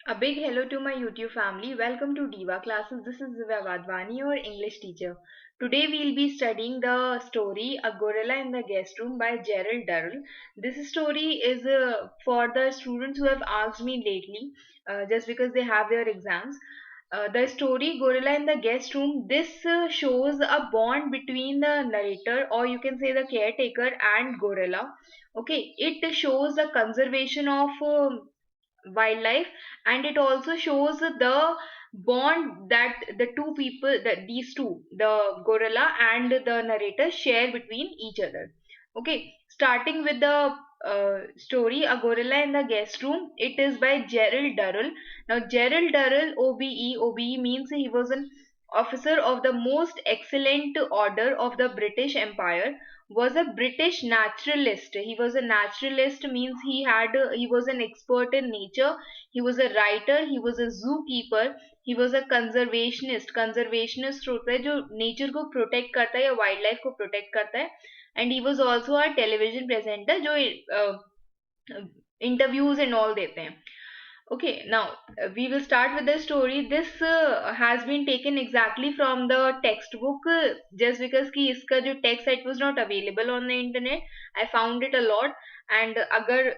A big hello to my YouTube family. Welcome to Diva Classes. This is Divya Vadvani, your English teacher. Today we'll be studying the story A Gorilla in the Guest Room by Gerald Durrell. This story is for the students who have asked me lately, just because they have their exams. The story Gorilla in the Guest Room, this shows a bond between the narrator, or you can say the caretaker, and gorilla. Okay, it shows the conservation of wildlife, and it also shows the bond that the two people, that these two, the gorilla and the narrator, share between each other. Okay, starting with the story A Gorilla in the Guest Room. It is by Gerald Durrell. Now Gerald Durrell, OBE means he was an officer of the most excellent order of the British Empire, was a British naturalist. He was a naturalist means he was an expert in nature. He was a writer. He was a zookeeper. He was a conservationist. Conservationist होता है जो nature को protect करता है या wildlife को protect करता है. And he was also a television presenter जो interviews and all देते हैं. Okay, now we will start with the story. This has been taken exactly from the textbook, just because कि इसका जो text it was not available on the internet. I found it a lot, and अगर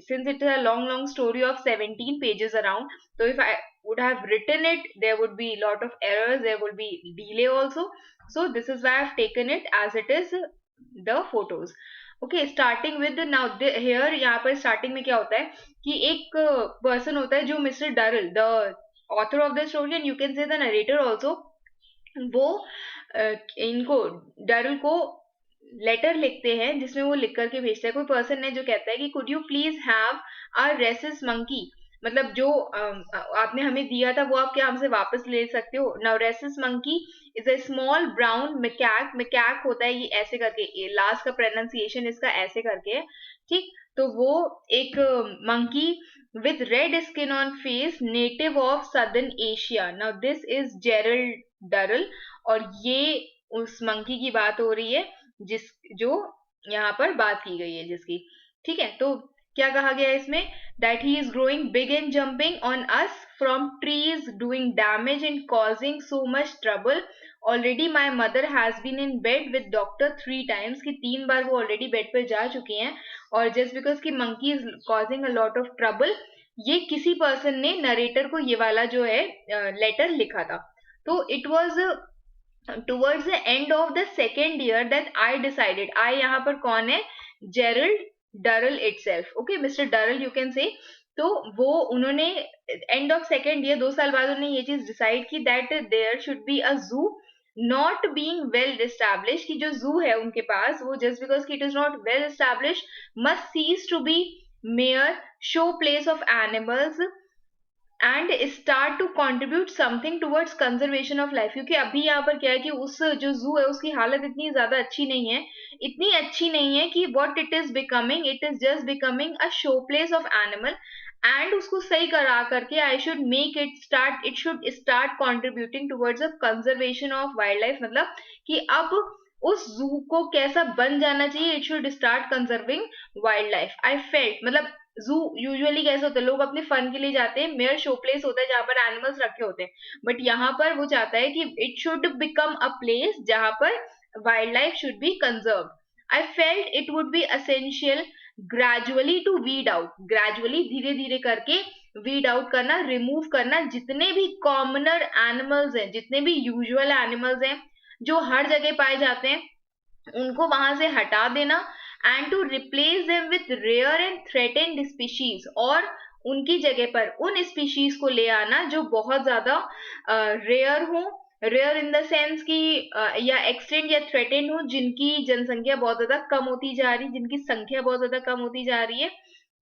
since it is a long story of 17 pages around, so if I would have written it, there would be a lot of errors. There would be delay also. So this is why I've taken it as it is the photos. Okay, starting with now here, यहाँ पर starting में क्या होता है कि एक person होता है जो मिस्टर डरल, the author of the story, and you can say the narrator also. वो इनको डरल को लेटर लिखते हैं जिसमें वो लिख करके भेजता है. कोई पर्सन है जो कहता है कि could you please have a rhesus monkey, मतलब जो आपने हमें दिया था वो आप क्या हमसे वापस ले सकते हो. Now rhesus monkey is a small brown macaque. Macaque होता है ये ऐसे करके, लास्ट का प्रोनाउंसिएशन इसका ऐसे करके है, ठीक. तो वो एक monkey with red skin on face, native of southern Asia. Now this is Gerald Durrell, और ये उस मंकी की बात हो रही है जिस जो यहाँ पर बात की गई है जिसकी. ठीक है, तो क्या कहा गया है इसमें, that he is growing big and jumping on us from trees, doing damage and causing so much trouble. Already my mother has been in bed with doctor 3 times, कि 3 बार वो already बेड पर जा चुकी हैं. और just because कि monkey is causing a lot of trouble, ये किसी पर्सन ने नरेटर को ये वाला जो है लेटर लिखा था. तो it was towards the end of the second year that I decided. I यहाँ पर कौन है, जेरल्ड डरल itself. Okay, Mr. Durrell you can say. तो वो उन्होंने एंड ऑफ सेकेंड ईयर 2 साल बाद उन्होंने ये चीज डिसाइड की that there should be a zoo, not being well establish, कि जो जू है उनके पास वो जस्ट बिकॉज कि it is not well establish must cease to be mere show place of animals and start to contribute something towards conservation of life. क्योंकि अभी यहाँ पर क्या है कि उस जो जू है उसकी हालत इतनी ज्यादा अच्छी नहीं है, इतनी अच्छी नहीं है कि what it is becoming, it is just becoming a show place of animal. And उसको सही करा करके I should make it start, it should start contributing towards a conservation of wild life. मतलब कि अब उस जू को कैसा बन जाना चाहिए, it should start conserving wild life. I felt, मतलब जू यूजुअली कैसे होता है, लोग अपने फन के लिए जाते हैं, मेयर शो प्लेस होता है जहां पर एनिमल्स रखे होते हैं. बट यहाँ पर वो चाहता है कि it should become a place जहां पर wild life should be conserve. I felt it would be essential gradually to weed out, gradually धीरे धीरे करके वीड आउट करना, रिमूव करना जितने भी कॉमनर एनिमल्स हैं, जितने भी यूजुअल एनिमल्स हैं जो हर जगह पाए जाते हैं, उनको वहां से हटा देना. And to replace them with rare and threatened species, और उनकी जगह पर उन स्पीशीज को ले आना जो बहुत ज्यादा रेयर हो, रेयर इन द सेंस की या एक्सटेंड या थ्रेटेंड हो, जिनकी जनसंख्या बहुत ज्यादा कम होती जा रही, जिनकी संख्या बहुत ज्यादा कम होती जा रही है.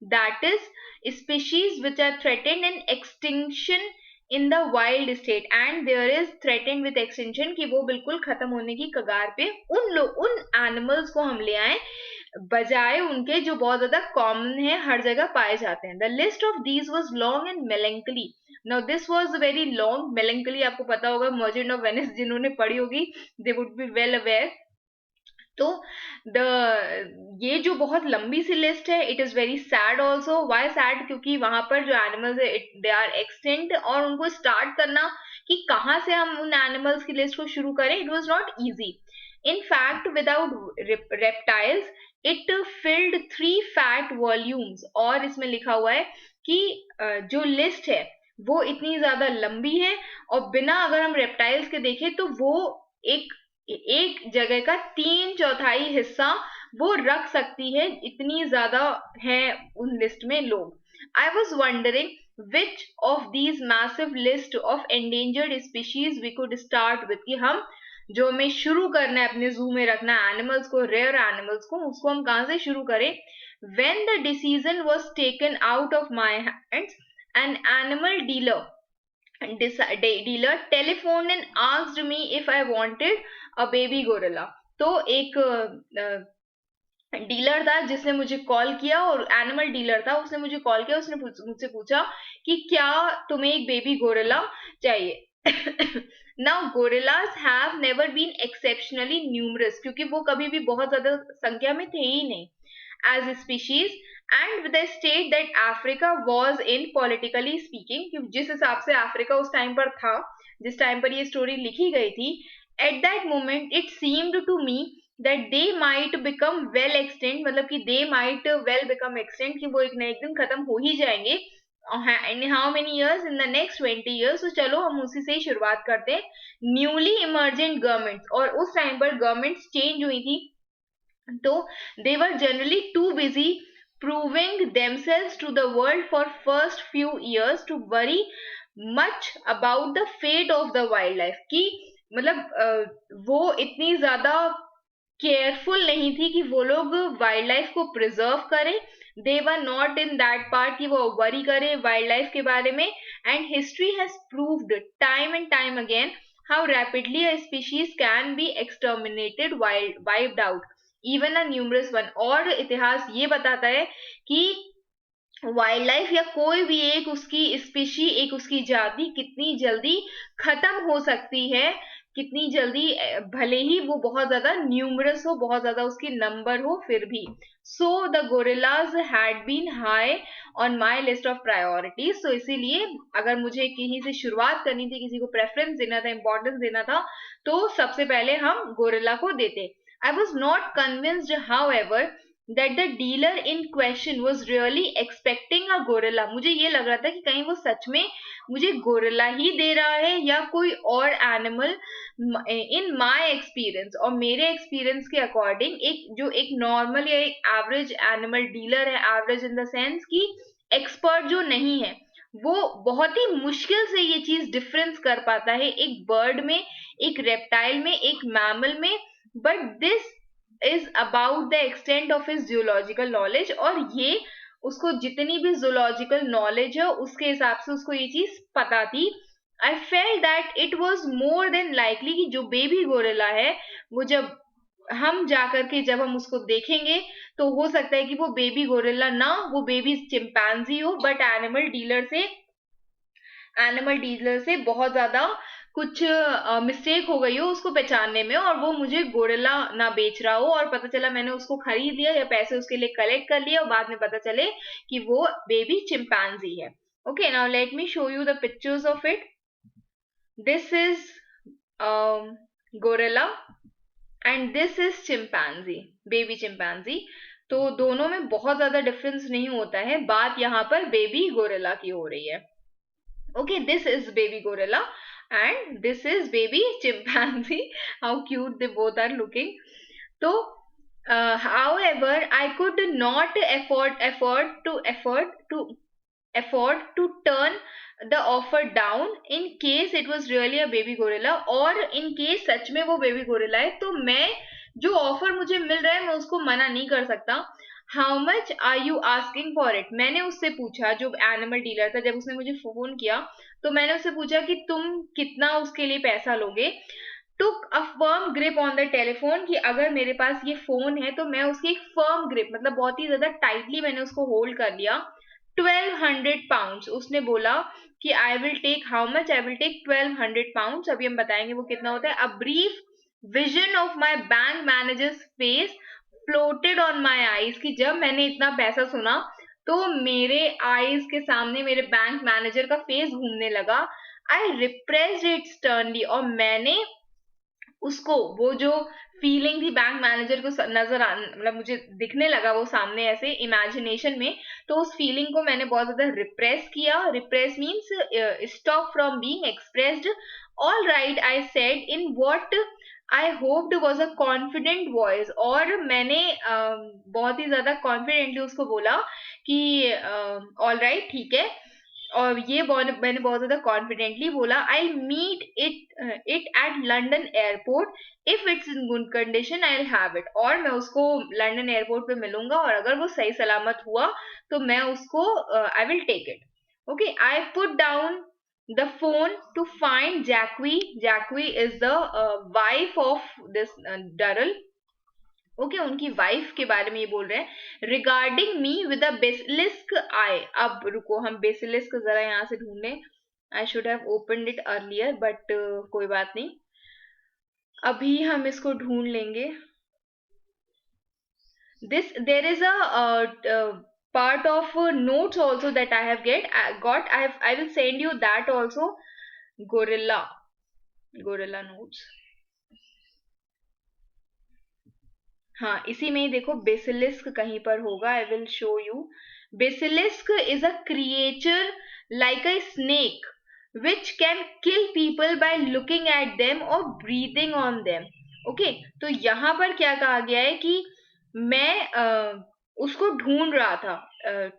That is species which are threatened and extinction in the wild state, and there is threatened with extension, कि वो बिल्कुल खत्म होने की कगार पे उन एनिमल्स को हम ले आए बजाय उनके जो बहुत ज्यादा कॉमन है, हर जगह पाए जाते हैं. The list of these was long and melancholy. Now this was very long. Melancholy आपको पता होगा, मर्चेंट ऑफ वेनिस जिन्होंने पढ़ी होगी they would be well aware. तो ये जो बहुत लंबी सी लिस्ट है, it is very sad also. Why sad? क्योंकि वहां पर जो एनिमल्स है दे आर एक्सटिंक्ट, और उनको स्टार्ट करना कि कहाँ से हम उन एनिमल्स की लिस्ट को शुरू करें, it was not easy. In fact without reptiles it filled 3 fat volumes. और इसमें लिखा हुआ है कि जो लिस्ट है वो इतनी ज्यादा लंबी है, और बिना अगर हम रेप्टाइल्स के देखें तो वो एक एक जगह का 3/4 हिस्सा वो रख सकती है, इतनी ज्यादा है उन लिस्ट में लोग. I was wondering which of these massive list of endangered species we could start with, कि हम जो हमें शुरू करना है अपने जू में रखना है एनिमल्स को, रेयर एनिमल्स को, उसको हम कहाँ से शुरू करें. When the decision was taken out of my hands, an animal dealer telephone and asked me if I wanted a baby gorilla. तो एक डीलर था जिसने मुझे कॉल किया, और एनिमल डीलर था, उसने मुझे कॉल किया, उसने मुझसे पूछा कि क्या तुम्हें एक बेबी गोरिल्ला चाहिए. Now gorillas have never been exceptionally numerous, क्योंकि वो कभी भी बहुत ज्यादा संख्या में थे ही नहीं as a species, and with the state that Africa was in politically speaking, जिस हिसाब से अफ्रीका उस टाइम पर था, जिस टाइम पर ये स्टोरी लिखी गई थी, at that moment it seemed to me that they might become well extinct, मतलब कि they might well become extinct, कि वो एक न एक दिन खत्म हो ही जाएंगे. in how many years? In the next 20 years. तो चलो हम उसी से ही शुरुआत करते हैं. न्यूली इमर्जेंट गवर्नमेंट्स, और उस टाइम पर गवर्नमेंट्स चेंज हुई थी, तो they were generally too busy proving themselves to the world for first few years to worry much about the fate of the wildlife. कि मतलब वो इतनी ज्यादा केयरफुल नहीं थी कि वो लोग वाइल्ड लाइफ को प्रिजर्व करें. They were not in that part कि वो वरी करें वाइल्ड लाइफ के बारे में. And history has proved time and time again how rapidly a species can be exterminated, wiped out, even a numerous one. और इतिहास ये बताता है कि वाइल्ड लाइफ या कोई भी एक उसकी स्पीशी, एक उसकी जाति कितनी जल्दी खत्म हो सकती है, कितनी जल्दी, भले ही वो बहुत ज्यादा न्यूमरस हो, बहुत ज्यादा उसकी नंबर हो, फिर भी. So the gorillas had been high on my list of priorities. तो इसीलिए अगर मुझे कहीं से शुरुआत करनी थी, किसी को प्रेफरेंस देना था, इंपॉर्टेंस देना था, तो सबसे पहले हम गोरिल्ला को देते. I was not convinced however that the dealer in question was really expecting a gorilla. मुझे ये लग रहा था कि कहीं वो सच में मुझे गोरिल्ला ही दे रहा है या कोई और एनिमल. इन माय एक्सपीरियंस, और मेरे एक्सपीरियंस के अकॉर्डिंग, एक नॉर्मल या एक एवरेज एनिमल डीलर है, एवरेज इन द सेंस कि एक्सपर्ट जो नहीं है, वो बहुत ही मुश्किल से ये चीज डिफरेंस कर पाता है एक बर्ड में, एक रेप्टाइल में, एक मैमल में. But this is about the extent of his zoological knowledge, और ये उसको जितनी भी zoological knowledge है उसके हिसाब से उसको ये चीज पता थी. I felt that it was more than likely कि जो बेबी गोरिल्ला है वो जब हम जाकर के जब हम उसको देखेंगे तो हो सकता है कि वो बेबी गोरिल्ला ना, वो बेबी चिंपैंजी हो, बट एनिमल डीलर से बहुत ज्यादा कुछ मिस्टेक हो गई हो उसको पहचानने में, और वो मुझे गोरिल्ला ना बेच रहा हो, और पता चला मैंने उसको खरीद लिया या पैसे उसके लिए कलेक्ट कर लिए, और बाद में पता चले कि वो बेबी चिंपैंजी है. Okay, now let me show you the pictures of it. This is gorilla and this is chimpanzee, baby chimpanzee. तो दोनों में बहुत ज्यादा डिफरेंस नहीं होता है, बात यहाँ पर बेबी गोरिल्ला की हो रही है. Okay, this is baby gorilla and this is baby chimpanzee. How cute they both are looking. So however I could not afford to turn the offer down in case it was really a baby gorilla, और in case सच में वो baby gorilla है तो मैं जो offer मुझे मिल रहा है मैं उसको मना नहीं कर सकता. How much are you asking for it? मैंने उससे पूछा, जो एनिमल डीलर था, जब उसने मुझे फोन किया तो मैंने उससे पूछा कि तुम कितना उसके लिए पैसा लोगे. Took a firm grip on the telephone, कि अगर मेरे पास ये फोन है तो मैं उसकी एक फर्म ग्रिप, मतलब बहुत ही ज्यादा टाइटली मैंने उसको होल्ड कर लिया. 1200 पाउंड उसने बोला कि I will take, how much? I will take 1200 pound. अभी हम बताएंगे वो कितना होता है. A brief vision of my bank managers face floated on my eyes, कि जब मैंने इतना पैसा सुना तो मेरे आईज के सामने मेरे बैंक मैनेजर का फेस घूमने लगा. आई रिप्रेस्ड इट स्टर्नली, और मैंने उसको, वो जो फीलिंग थी बैंक मैनेजर को नजर आ, मतलब मुझे दिखने लगा वो सामने ऐसे इमेजिनेशन में, तो उस फीलिंग को मैंने बहुत ज्यादा रिप्रेस किया. Repress means stop from being expressed. All right, I said in what I hoped was a confident voice, और मैंने बहुत ही ज्यादा कॉन्फिडेंटली उसको बोला कि ऑल राइट, ठीक है. और ये मैंने बहुत ज्यादा कॉन्फिडेंटली बोला. I meet it at London airport, if it's in good condition I will have it. और मैं उसको लंदन एयरपोर्ट पे मिलूंगा, और अगर वो सही सलामत हुआ तो मैं उसको I will take it. Okay, I put down the phone to find Jackie. Jackie is the wife of this Darrell. Okay, उनकी वाइफ के बारे में ये बोल रहे हैं. Regarding me with a basilisk eye. अब रुको, हम बेसिलिस्क जरा यहाँ से ढूंढ लें. I should have opened it earlier, but कोई बात नहीं, अभी हम इसको ढूंढ लेंगे. This there is a part of notes also that I have got. I will send you that also. Gorilla notes. हाँ, इसी में ही देखो, बेसिलिस्क कहीं पर होगा. I will show you. Basilisk is a creature like a snake which can kill people by looking at them और breathing on them. Okay, तो यहाँ पर क्या कहा गया है कि मैं उसको ढूंढ रहा था.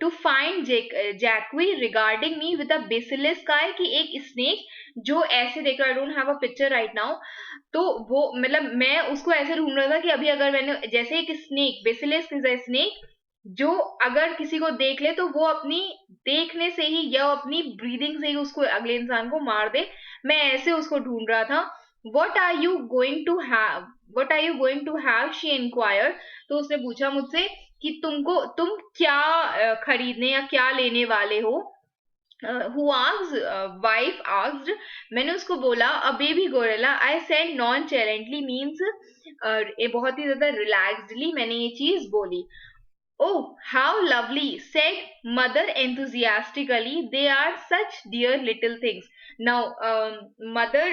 To find Jacqui regarding me with a basilisk, का है कि एक स्नेक जो ऐसे, देखो I don't have a picture right now, तो वो मतलब मैं उसको ऐसे ढूंढ रहा था कि अभी अगर मैंने, जैसे एक snake, basilisk is a snake, जो अगर किसी को देख ले तो वो अपनी देखने से ही या अपनी ब्रीदिंग से ही उसको, अगले इंसान को मार दे. मैं ऐसे उसको ढूंढ रहा था. What are you going to have, what are you going to have, she inquire. तो उसने पूछा मुझसे कि तुम क्या खरीदने या क्या लेने वाले हो. who asked, wife asked. मैंने उसको बोला a baby gorilla. I said nonchalantly means ये बहुत ही ज्यादा रिलैक्सडली मैंने ये चीज बोली. Oh, how lovely, said mother enthusiastically. They are such dear little things. Now, mother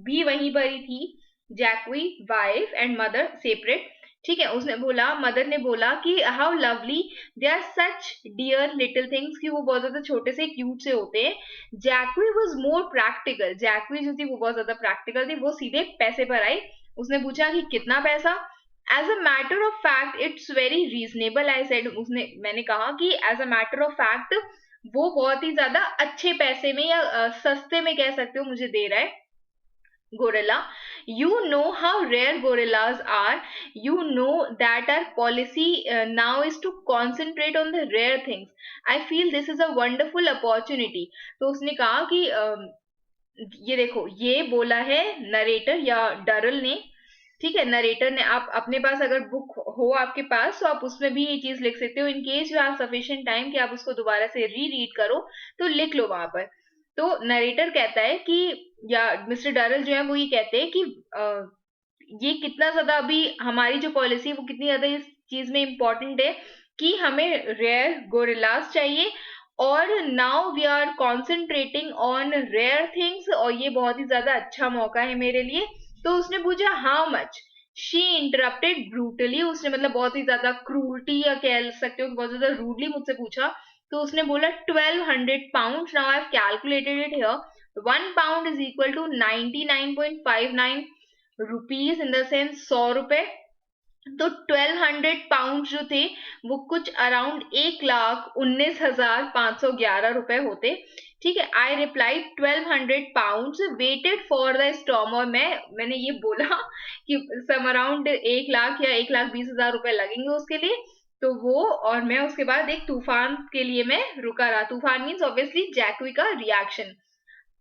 भी वहीं पर ही थी. Jacquie wife and mother separate. ठीक है, उसने बोला, मदर ने बोला कि how lovely, they are such dear little things, कि वो बहुत ज्यादा छोटे से क्यूट से होते हैं. जैकवी वॉज मोर प्रैक्टिकल. जैकवी जो थी वो बहुत ज्यादा प्रैक्टिकल थी. वो सीधे पैसे पर आई. उसने पूछा कि कितना पैसा. As a matter of fact it's very reasonable, I said. मैंने कहा कि as a matter of fact वो बहुत ही ज्यादा अच्छे पैसे में या सस्ते में कह सकते हो मुझे दे रहा है. gorilla. You know how rare gorillas are. You know that our policy now is to concentrate on the rare things. I feel this is a wonderful opportunity. तो उसने कहा कि ये देखो, ये बोला है नरेटर या डरल ने. ठीक है, नरेटर ने. आप अपने पास अगर बुक हो आपके पास तो आप उसमें भी ये चीज लिख सकते हो. In case you have sufficient time कि आप उसको दोबारा से रीड करो, तो लिख लो वहां पर. तो नरेटर कहता है कि, या मिस्टर डरल जो है वो ये कहते हैं कि ये कितना ज्यादा अभी हमारी जो पॉलिसी है वो कितनी ज्यादा इस चीज में इम्पोर्टेंट है कि हमें रेयर गोरिल्लास चाहिए, और now we are concentrating on rare things, और ये बहुत ही ज्यादा अच्छा मौका है मेरे लिए. तो उसने पूछा how much. She interrupted brutally. उसने मतलब बहुत ही ज्यादा क्रूरटी या कह सकते हो बहुत ज्यादा रूडली मुझसे पूछा. तो उसने बोला 1200 pounds. Now I have calculated it here. 1 pound is equal to 99.59 rupees, in the sense 100 रुपए. तो 1200 पाउंड जो थे वो कुछ अराउंड 1,19,511 रुपए होते. ठीक है, I reply 1200 pound waited for the storm. और मैंने ये बोला कि सम अराउंड 1 लाख या 1,20,000 रुपए लगेंगे उसके लिए. तो वो, और मैं उसके बाद एक तूफान के लिए मैं रुका रहा. तूफान मीन्स ऑब्वियसली जैकवी का reaction.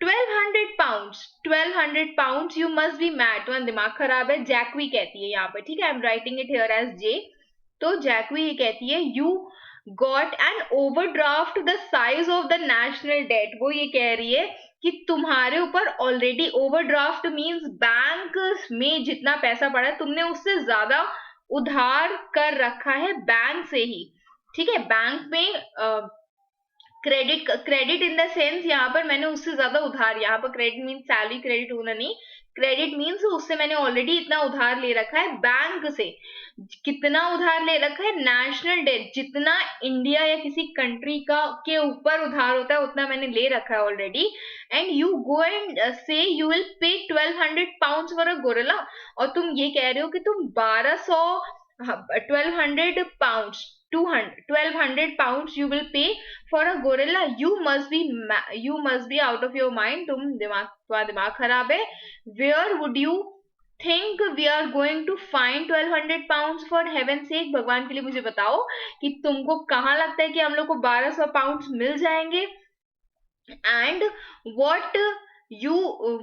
1200 pounds, 1200 pounds, you must B mad. तुम्हारा दिमाग खराब है, जैकवी कहती है यहाँ पर. ठीक है, I am writing it here as J. तो जैकवी ये कहती है you got an overdraft the size of the national debt. वो ये कह रही है कि तुम्हारे ऊपर ऑलरेडी ओवरड्राफ्ट मींस बैंक में जितना पैसा पड़ा है तुमने उससे ज्यादा उधार कर रखा है बैंक से ही, ठीक है। बैंक में क्रेडिट इन द सेंस यहाँ पर मैंने उससे ज्यादा उधार, यहाँ पर क्रेडिट मीन सैलरी क्रेडिट होना नहीं, क्रेडिट मीन्स उससे मैंने ऑलरेडी इतना उधार ले रखा है बैंक से। कितना उधार ले रखा है? नेशनल डेट, जितना इंडिया या किसी कंट्री का के ऊपर उधार होता है उतना मैंने ले रखा है already. And you go and से you will pay 1200 pound for a gorilla, और तुम ये कह रहे हो कि तुम 1200 1200 pound 1200 pounds you will pay for a gorilla? You must be out of your mind. तुम्हारा दिमाग खराब है। Where would you think we are going to find 1200 pounds? For heaven's sake, भगवान के लिए मुझे बताओ कि तुमको कहाँ लगता है कि हम लोग को 1200 पाउंड मिल जाएंगे? And what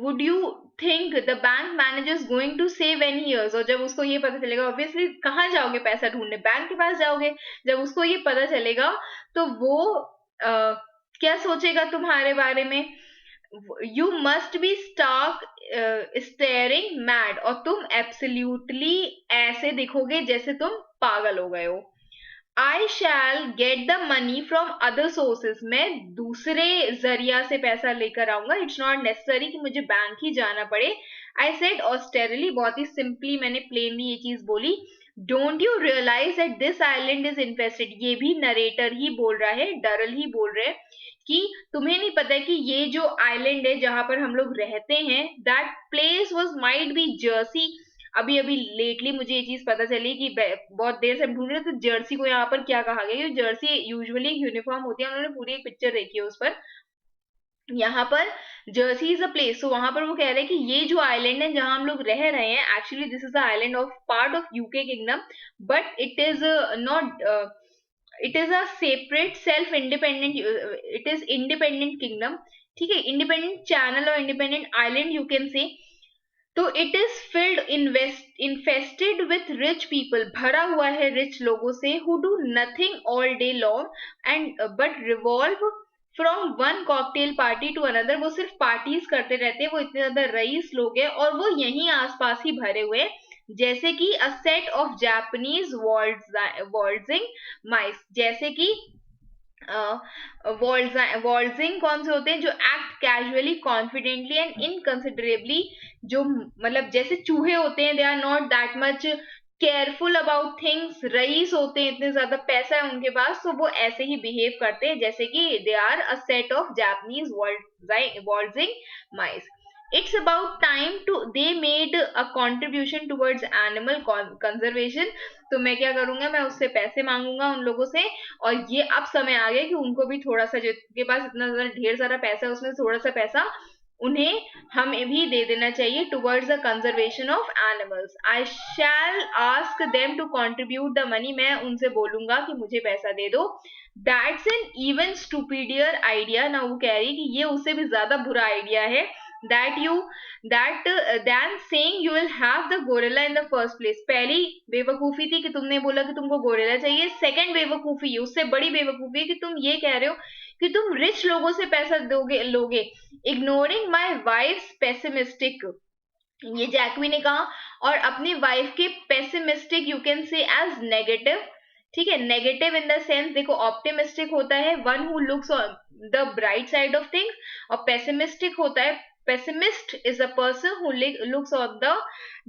would you think the bank manager is going to say when he hears? और जब उसको ये पता चलेगा, ऑब्वियसली कहाँ जाओगे पैसा ढूंढने? बैंक के पास जाओगे। जब उसको ये पता चलेगा तो वो क्या सोचेगा तुम्हारे बारे में? You must be stark staring mad, और तुम एब्सोल्युटली ऐसे दिखोगे जैसे तुम पागल हो गए हो। I shall get the money from other sources. मैं दूसरे जरिया से पैसा लेकर आऊंगा। इट्स नॉट नेसेसरी कि मुझे बैंक ही जाना पड़े। I said austerely, बहुत ही सिंपली मैंने प्लेनली ये चीज बोली। Don't you realize that this island is infested? ये भी नरेटर ही बोल रहा है, डरल ही बोल रहे हैं कि तुम्हें नहीं पता है कि ये जो आइलैंड है जहां पर हम लोग रहते हैं, that place was might be Jersey. अभी अभी लेटली मुझे ये चीज पता चली कि बहुत देर से हम ढूंढ रहे थे तो जर्सी को यहाँ पर क्या कहा गया, क्योंकि जर्सी यूजुअली यूनिफॉर्म होती है, उन्होंने पूरी एक पिक्चर देखी है उस पर। यहाँ पर जर्सी इज अ प्लेस, तो वहां पर वो कह रहे हैं कि ये जो आइलैंड है जहां हम लोग रह रहे हैं, actually this is the island of part of UK kingdom, but it is not, it is a separate self independent, it is independent kingdom, ठीक है, इंडिपेंडेंट चैनल और independent island you can say. तो it is filled infested with rich people, भरा हुआ है rich लोगों से, who do nothing all day long and but revolve from one cocktail party to another. वो सिर्फ पार्टीज करते रहते हैं, वो इतने ज्यादा रईस लोग हैं और वो यहीं आसपास ही भरे हुए हैं, जैसे कि a set of Japanese waltzing mice, जैसे कि वॉल्जिंग कौन से होते हैं? जो act casually confidently and inconsiderably, जो मतलब जैसे चूहे होते हैं, they are not that much careful about things. रईस होते हैं, इतने ज्यादा पैसा है उनके पास, तो वो ऐसे ही बिहेव करते हैं जैसे कि they are a set of Japanese waltzing mice. It's about time to they made a contribution towards animal conservation. तो मैं क्या करूंगा, मैं उससे पैसे मांगूंगा उन लोगों से, और ये अब समय आ गया कि उनको भी थोड़ा सा, जिनके पास इतना ज्यादा ढेर सारा पैसा है उसमें थोड़ा सा पैसा उन्हें हमें भी दे देना चाहिए towards the conservation of animals. I shall ask them to contribute the money, मैं उनसे बोलूंगा कि मुझे पैसा दे दो। That's an even stupidier idea. ना वो कह रही है कि ये उससे भी ज्यादा बुरा आइडिया है, than saying you will have the gorilla in the first place। पहली बेवकूफी थी कि तुमने बोला कि तुमको गोरिल्ला चाहिए। सेकंड बेवकूफी, उससे बड़ी बेवकूफी है कि तुम ये कह रहे हो कि तुम रिच लोगों से पैसा लोगे। इग्नोरिंग माई वाइफ पेसिमिस्टिक, ये जैकवी ने कहा, और अपनी वाइफ के pessimistic you can say as negative, ठीक है। नेगेटिव इन द सेंस, देखो ऑप्टिमिस्टिक होता है one who looks on the bright side of things, और पेसिमिस्टिक होता है, pessimist is a person who looks on the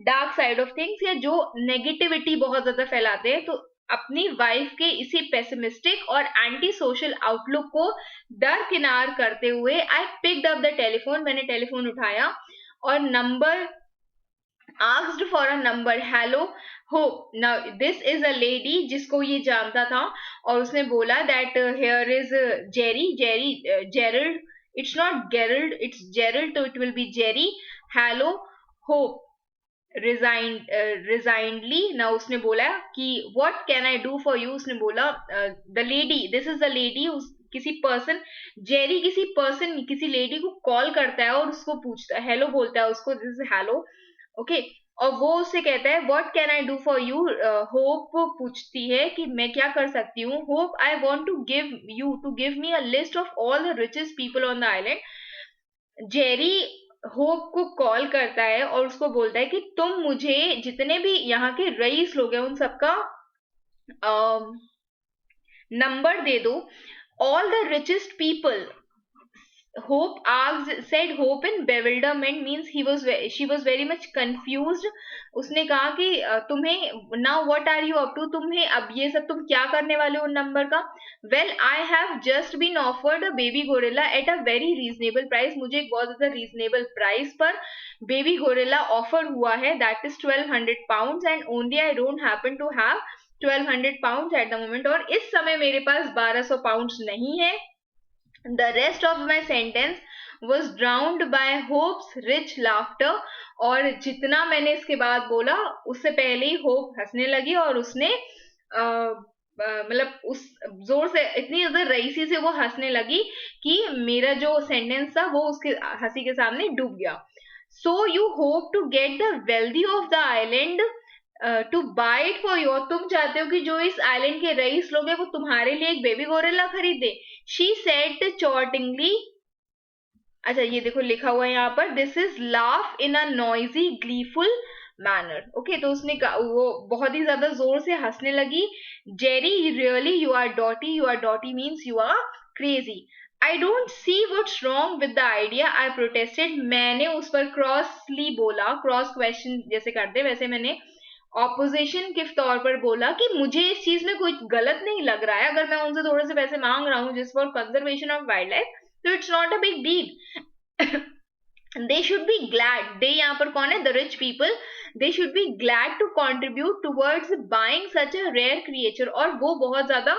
dark side of things, या जो नेगेटिविटी बहुत ज्यादा फैलाते हैं। तो अपनी वाइफ के इसी पेसिमिस्टिक और एंटी सोशल आउटलुक को दरकिनार करते हुए I picked up the telephone, मैंने टेलीफोन उठाया और number asked for a number, hello hope, now this is a lady जिसको ये जानता था, और उसने बोला that here is Gerald, it's not Gerald, it's Gerald, so it will be Jerry, hello hope, resignedly। now उसने बोला कि what can I do for you, उसने बोला the lady, this is the lady, किसी पर्सन, जेरी किसी person, किसी lady को call करता है और उसको पूछता है, हेलो बोलता है उसको, दिस इज हेलो, ओके। और वो उससे कहता है what can I do for you. Hope पूछती है कि मैं क्या कर सकती हूँ। Hope, I want to give you to give me a list of all the richest people on the island. Jerry Hope को कॉल करता है और उसको बोलता है कि तुम मुझे जितने भी यहाँ के रईस लोग हैं उन सबका नंबर दे दो. All the richest people. Hope asked, said Hope in bewilderment, means she was very much confused. उसने कहा कि तुम्हें now what are you up to, तुम्हें अब ये सब तुम क्या करने वाले हो उन नंबर का. Well, I have just been offered a baby gorilla at a very reasonable price. मुझे एक बहुत ज्यादा reasonable price पर baby gorilla offer हुआ है, that is 1200 pounds, and only I don't happen to have 1200 pounds at the moment. और इस समय मेरे पास 1200 pounds नहीं है. The rest of my sentence was drowned by Hope's rich laughter. और जितना मैंने इसके बाद बोला उससे पहले ही होप हंसने लगी और उसने मतलब उस जोर से इतनी ज्यादा रईसी से वो हंसने लगी कि मेरा जो सेंटेंस था वो उसके हंसी के सामने डूब गया. So you hope to get the wealthy of the island to buy it for you. तुम चाहते हो कि जो इस आइलैंड के रईस लोग हैं वो तुम्हारे लिए एक बेबी गोरिल्ला खरीदे. She said chortlingly. अच्छा ये देखो लिखा हुआ है यहाँ पर, this is laugh in a noisy gleeful manner. Okay, तो उसने वो बहुत ही ज्यादा जोर से हंसने लगी. Jerry really you are dotty means you are crazy. I don't see what's wrong with the idea, I protested. मैंने उस पर क्रॉसली बोला, क्रॉस क्वेश्चन जैसे करते वैसे मैंने ऑपोजिशन के तौर पर बोला कि मुझे इस चीज में कोई गलत नहीं लग रहा है. अगर मैं उनसे थोड़े से पैसे मांग रहा हूँ जिस for conservation of wild life, तो it's not a big deal. They should be glad. They यहाँ पर कौन है? The rich people. They should be glad to contribute towards buying such a rare creature. और वो बहुत ज्यादा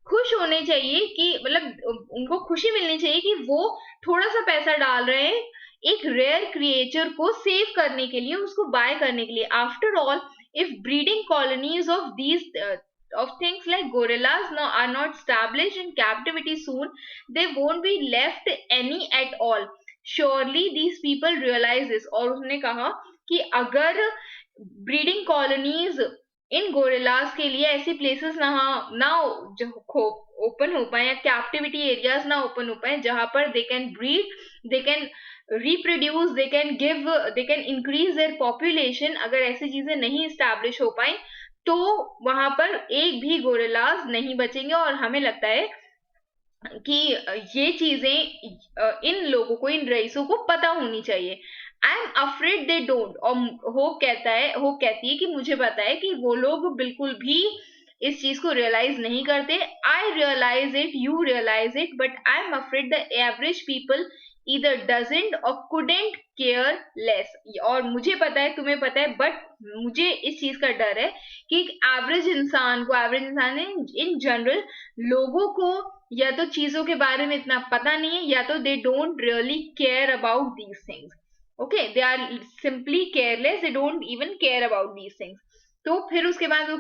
खुश होने चाहिए कि मतलब उनको खुशी मिलनी चाहिए कि वो थोड़ा सा पैसा डाल रहे हैं एक रेयर क्रिएचर को सेव करने के लिए, उसको बाय करने के लिए. After all, if breeding colonies of these of things like gorillas now are not established in captivity soon, they won't be left any at all. Surely these people realize this. और उसने कहा कि अगर breeding colonies इन gorillas के लिए ऐसी places ना open हो पाए या कैप्टिविटी एरियाज ना ओपन हो पाए जहां पर they can breed, they can reproduce, they can increase their population, अगर ऐसी चीजें नहीं establish हो पाई तो वहां पर एक भी गोरिल्लास नहीं बचेंगे. और हमें लगता है कि ये चीजें इन लोगों को, इन रईसों को पता होनी चाहिए. आई एम अफ्रेड दे डोंट. और होप कहती है कि मुझे पता है कि वो लोग बिल्कुल भी इस चीज को रियलाइज नहीं करते. I realise it, you realise it, but I am afraid the average people either doesn't or couldn't care less. और मुझे पता है, तुम्हें पता है, बट मुझे इस चीज का डर है कि एक एवरेज इंसान इन जनरल लोगों को या तो चीजों के बारे में इतना पता नहीं है, या तो they don't really care about these things. Okay, they are simply careless, they don't even care about these things. तो फिर उसके बाद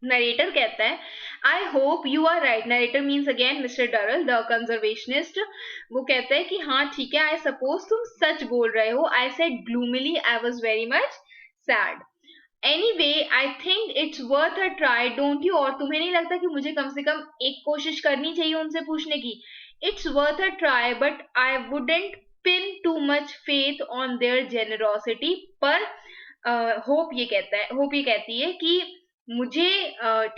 नरेटर कहता है I hope you are right. Narrator means again mister डरल द कंजर्वेशनिस्ट. वो कहता है कि हाँ ठीक है, आई सपोज तुम सच बोल रहे हो. I said ग्लूमिली, I was very much sad. Anyway I think it's worth a try, don't you. और तुम्हें नहीं लगता कि मुझे कम से कम एक कोशिश करनी चाहिए उनसे पूछने की? It's worth a try but I wouldn't pin too much faith on their generosity. पर होप ये कहती है कि मुझे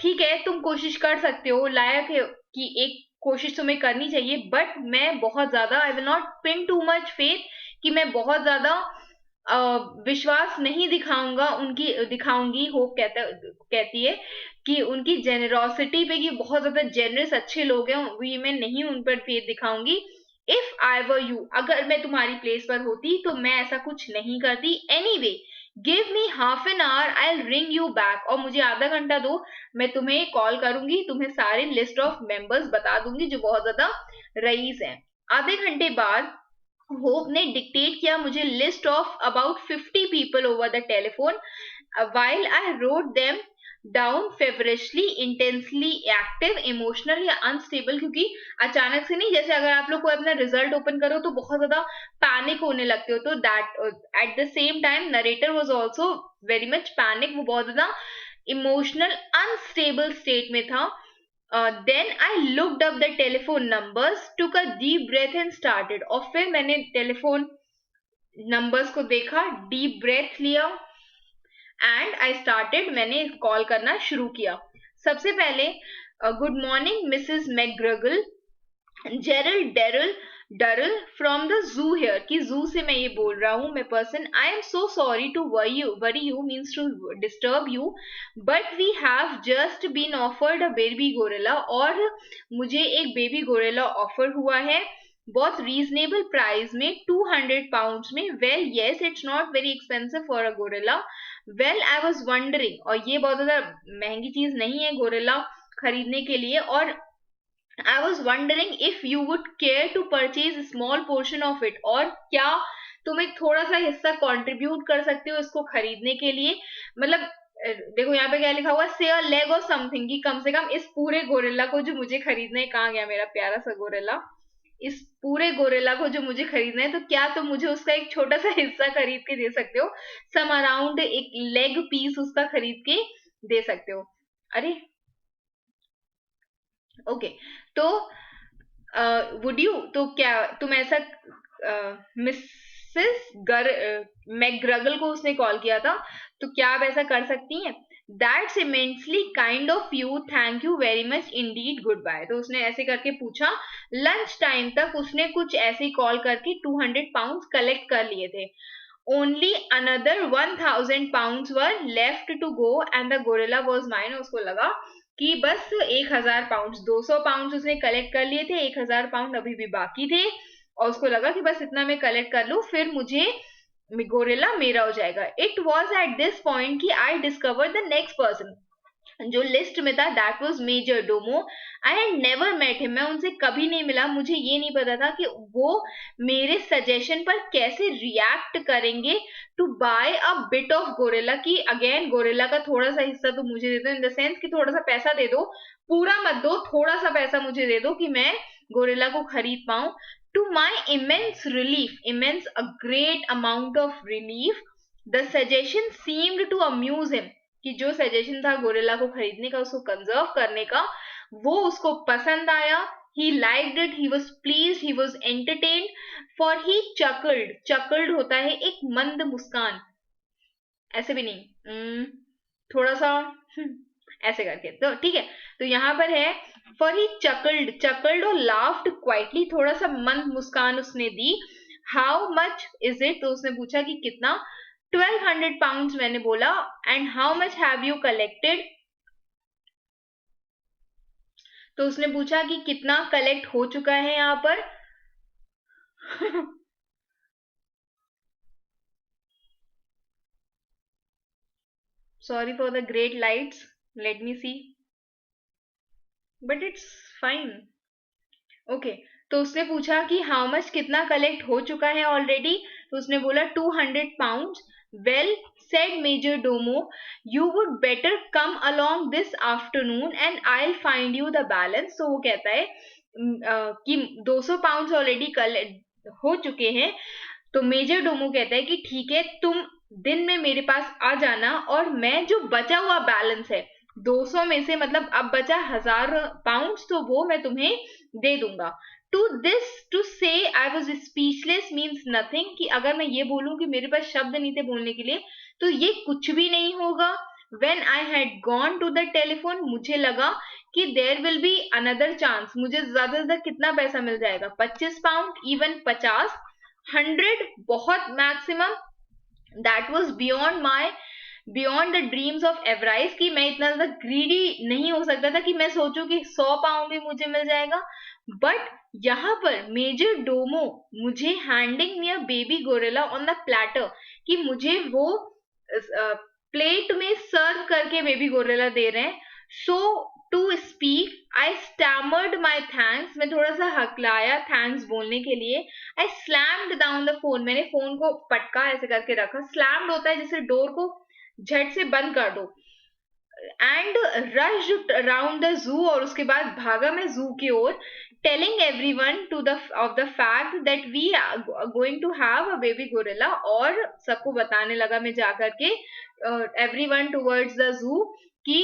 ठीक है, तुम कोशिश कर सकते हो, लायक है कि एक कोशिश तुम्हें करनी चाहिए, बट मैं बहुत ज्यादा, I will not pin too much faith, कि मैं बहुत ज्यादा विश्वास नहीं दिखाऊंगी. होप कहती है कि उनकी जेनरोसिटी पे, कि बहुत ज्यादा जेनरस अच्छे लोग हैं, मैं नहीं उन पर फेथ दिखाऊंगी. इफ आई वर यू, अगर मैं तुम्हारी प्लेस पर होती तो मैं ऐसा कुछ नहीं करती. Anyway give me half an hour, I will ring you back. और मुझे आधा घंटा दो, मैं तुम्हें कॉल करूंगी, तुम्हें सारे लिस्ट ऑफ मेंबर्स बता दूंगी जो बहुत ज्यादा रईस हैं. आधे घंटे बाद होप ने डिक्टेट किया मुझे list of about 50 people over the telephone. while I wrote them down feverishly, intensely active, emotional या unstable. क्योंकि अचानक से नहीं, जैसे अगर आप लोग को अपना रिजल्ट ओपन करो तो बहुत ज्यादा पैनिक होने लगते हो, तो that at the same time narrator was also very much panic. वो बहुत ज्यादा इमोशनल अनस्टेबल स्टेट में था. Then I looked up the telephone numbers, took a deep breath and started. और फिर मैंने टेलीफोन नंबर्स को देखा, डीप ब्रेथ लिया एंड आई स्टार्टेड, मैंने कॉल करना शुरू किया. सबसे पहले, good morning missus McGregor, Gerald Durrell Durrell from the zoo here, कि जू से मैं ये बोल रहा हूँ, मैं person. I am so sorry to worry you means to disturb you, but we have just been offered a baby gorilla, और मुझे एक बेबी गोरिल्ला ऑफर हुआ है बहुत रीजनेबल प्राइस में, 200 पाउंड में. Well yes, it's not very expensive for a gorilla. Well I was wondering, और ये बहुत ज्यादा महंगी चीज नहीं है गोरिल्ला खरीदने के लिए, और I was wondering if you would care to purchase a small portion of it, और क्या तुम एक थोड़ा सा हिस्सा कंट्रीब्यूट कर सकते हो इसको खरीदने के लिए. मतलब देखो यहाँ पे क्या लिखा हुआ, से अ लेग और समथिंग, कि कम से कम इस पूरे गोरिल्ला को जो मुझे खरीदना है, कहाँ गया मेरा प्यारा सा गोरिल्ला, इस पूरे गोरिल्ला को जो मुझे खरीदना है, तो क्या तुम मुझे उसका एक छोटा सा हिस्सा खरीद के दे सकते हो, सम अराउंड एक लेग पीस उसका खरीद के दे सकते हो. अरे ओके, तो वुड यू, तो क्या तुम ऐसा, मिसेस मैकग्रगल को उसने कॉल किया था, तो क्या आप ऐसा कर सकती हैं. That's immensely kind of you, thank you very much indeed, goodbye. तो उसने ऐसे करके पूछा. लंच टाइम तक उसने कुछ ऐसे कॉल करके 200 पाउंड कलेक्ट कर लिए थे. Only another 1000 pound were left to go and the gorilla was mine. उसको लगा कि बस 1000 पाउंड, 200 पाउंड उसने कलेक्ट कर लिए थे, 1000 पाउंड अभी भी बाकी थे, और उसको लगा कि बस इतना मैं कलेक्ट कर लूं, फिर मुझे गोरिल्ला मेरा हो जाएगा. It was at this point कि I discover the next person जो लिस्ट में था, that was Major Domo. I had never met him, मैं उनसे कभी नहीं मिला, मुझे ये नहीं पता था कि वो मेरे सजेशन पर कैसे रिएक्ट करेंगे to buy a bit of gorilla, की अगेन गोरिल्ला का थोड़ा सा हिस्सा तो मुझे दे दो, इन द सेंस कि थोड़ा सा पैसा दे दो, पूरा मत दो, थोड़ा सा पैसा मुझे दे दो कि मैं गोरिल्ला को खरीद पाऊं. To my immense relief, immense a great amount of relief, the suggestion seemed to amuse him, कि जो सजेशन था गोरिल्ला को खरीदने का, उसको कंजर्व करने का, वो उसको पसंद आया. he liked it, he was pleased, he was entertained, for he chuckled. chuckled होता है एक मंद मुस्कान, ऐसे भी नहीं, थोड़ा सा ऐसे करके, तो ठीक है. तो यहाँ पर है for he chuckled, chuckled और laughed quietly, थोड़ा सा मंद मुस्कान उसने दी. how much is it, तो उसने पूछा कि कितना. 1200 पाउंड मैंने बोला. And how much have you collected, तो उसने पूछा कि कितना कलेक्ट हो चुका है यहाँ पर. Sorry for the great lights, let me see, but it's fine. Okay, तो उसने पूछा कि हाउ मच, कितना कलेक्ट हो चुका है ऑलरेडी, तो उसने बोला 200 pound. Well said Major Domo, you would better come along this afternoon and I will find you the balance. तो वो कहता है कि 200 पाउंड ऑलरेडी कलेक्ट हो चुके हैं. तो मेजर डोमो कहता है कि ठीक है, तुम दिन में मेरे पास आ जाना, और मैं जो बचा हुआ बैलेंस है 200 में से, मतलब अब बचा 1000 पाउंड, तो वो मैं तुम्हें दे दूंगा. टू दिस टू से I was speechless means nothing, कि अगर मैं ये बोलूं कि मेरे पास शब्द नहीं थे बोलने के लिए, तो ये कुछ भी नहीं होगा. When I had gone to the telephone, मुझे लगा कि there will be another chance, मुझे ज्यादा से ज्यादा कितना पैसा मिल जाएगा, 25 पाउंड, इवन 50, 100 बहुत maximum. That was beyond the dreams of avarice, कि मैं इतना ज्यादा ग्रीडी नहीं हो सकता था कि मैं सोचूं कि 100 पाउंड भी मुझे मिल जाएगा. बट यहाँ पर मेजर डोमो मुझे handing me a baby gorilla on the platter, कि मुझे वो प्लेट में सर्व करके बेबी गोरिल्ला दे रहे हैं. So to speak I stammered my thanks, मैं थोड़ा सा हकलाया थैंक्स बोलने के लिए. I slammed down the phone, मैंने फोन को पटका ऐसे करके रखा. स्लैम्ड होता है जैसे डोर को झट से बंद कर दो. And rush around the zoo, और उसके बाद भागा मैं जू की ओर. Telling everyone to the of the fact that we are going to have a baby gorilla, और सबको बताने लगा मैं जाकर के, एवरीवन टुवर्ड्स द जू, कि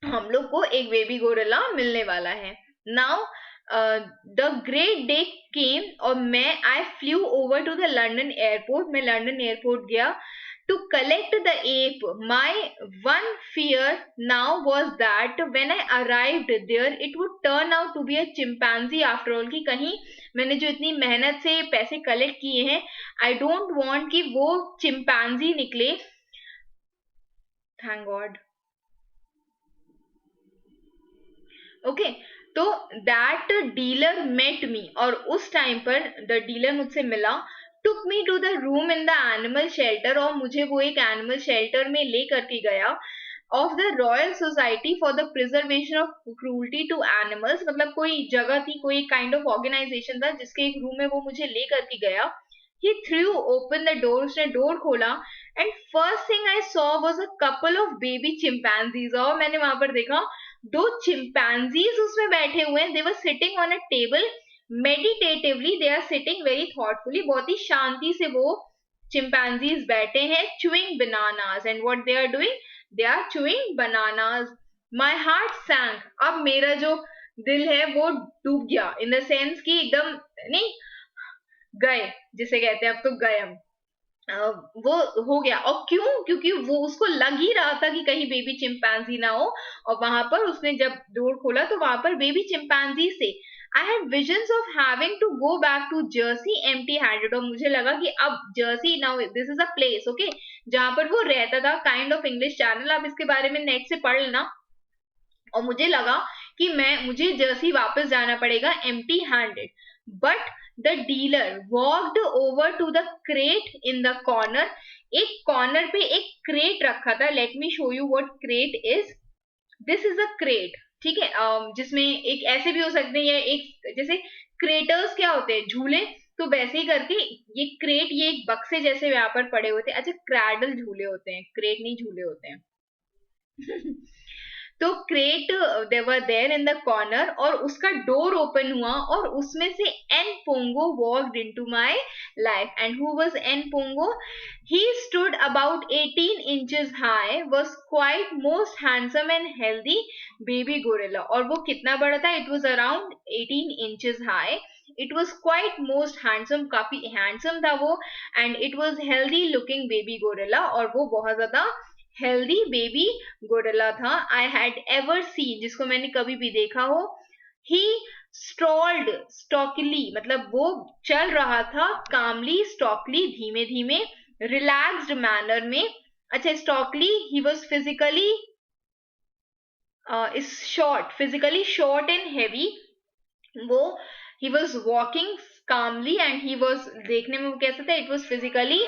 हम लोग को एक बेबी गोरिल्ला मिलने वाला है. Now the great day came और I flew over to the London airport. मैं लंदन एयरपोर्ट गया to collect the ape. My one fear now was that when I arrived there, it would turn out to be a chimpanzee after all. कि कहीं मैंने जो इतनी मेहनत से पैसे कलेक्ट किए हैं, I don't want कि वो चिंपैंजी निकले. Thank God. ओके, तो दैट डीलर मेट मी, और उस टाइम पर द डीलर मुझसे मिला. Took me to the room in the animal shelter, और मुझे वो एक एनिमल शेल्टर में ले करके गया. Of the Royal Society for the preservation of cruelty to animals, मतलब कोई जगह थी, कोई काइंड ऑफ ऑर्गेनाइजेशन था जिसके एक रूम में वो मुझे ले करके गया. ही थ्रू ओपन द डोर, उसने डोर खोला, and first thing I saw was a couple of baby chimpanzees. और मैंने वहां पर देखा दो चिंपैंजीज उसमें बैठे हुए हैं. They were sitting on a table meditatively, they are sitting very thoughtfully, बहुत ही शांति से वो चिंपैंजीज बैठे हैं. Chewing bananas, and what they are doing, they are chewing bananas. My heart sank, अब मेरा जो दिल है वो डूब गया, इन द सेंस कि एकदम नहीं गए, जिसे कहते हैं अब तो गए हम. वो हो गया. और क्यों? क्योंकि वो उसको लग ही रहा था कि कहीं बेबी चिंपैंजी ना हो, और वहां पर उसने जब डोर खोला तो वहां पर बेबी चिंपैंजी से. I had visions of having to go back to Jersey empty handed, और मुझे लगा कि अब Jersey, now this is a place okay जहां पर वो रहता था, काइंड ऑफ इंग्लिश चैनल, आप इसके बारे में नेट से पढ़ लेना. और मुझे लगा कि मुझे जर्सी वापस जाना पड़ेगा empty handed. But the dealer walked over to the crate in the corner. एक कॉर्नर पे एक क्रेट रखा था. Let me show you what crate is. This is a crate, ठीक है, जिसमें एक ऐसे भी हो सकते हैं, या एक जैसे क्रेटर्स क्या होते हैं, झूले, तो वैसे ही करके ये क्रेट, ये एक बक्से जैसे यहाँ पर पड़े होते हैं. अच्छा, क्रैडल झूले होते हैं, क्रेट नहीं झूले होते हैं. तो crate there there in the corner, और उसका डोर ओपन हुआ, और उसमें से N'Pongo walked into my life. And who was N'Pongo? He stood about 18 inches high, was quite most handsome and healthy baby gorilla. और वो कितना बड़ा था? It was around 18 inches high. It was quite most handsome, काफी handsome था वो. And it was healthy looking baby gorilla, और वो बहुत ज्यादा हेल्दी बेबी गोरिल्ला था. आई हैड एवर सीन, जिसको मैंने कभी भी देखा हो. ही स्ट्रॉल्ड स्टॉकली, मतलब वो चल रहा था कामली, स्टॉकली धीमे धीमे, रिलैक्स्ड मैनर में. अच्छा, stockily, he was physically short, physically short and heavy. वो he was walking calmly, and he was, देखने में वो कैसा था, it was physically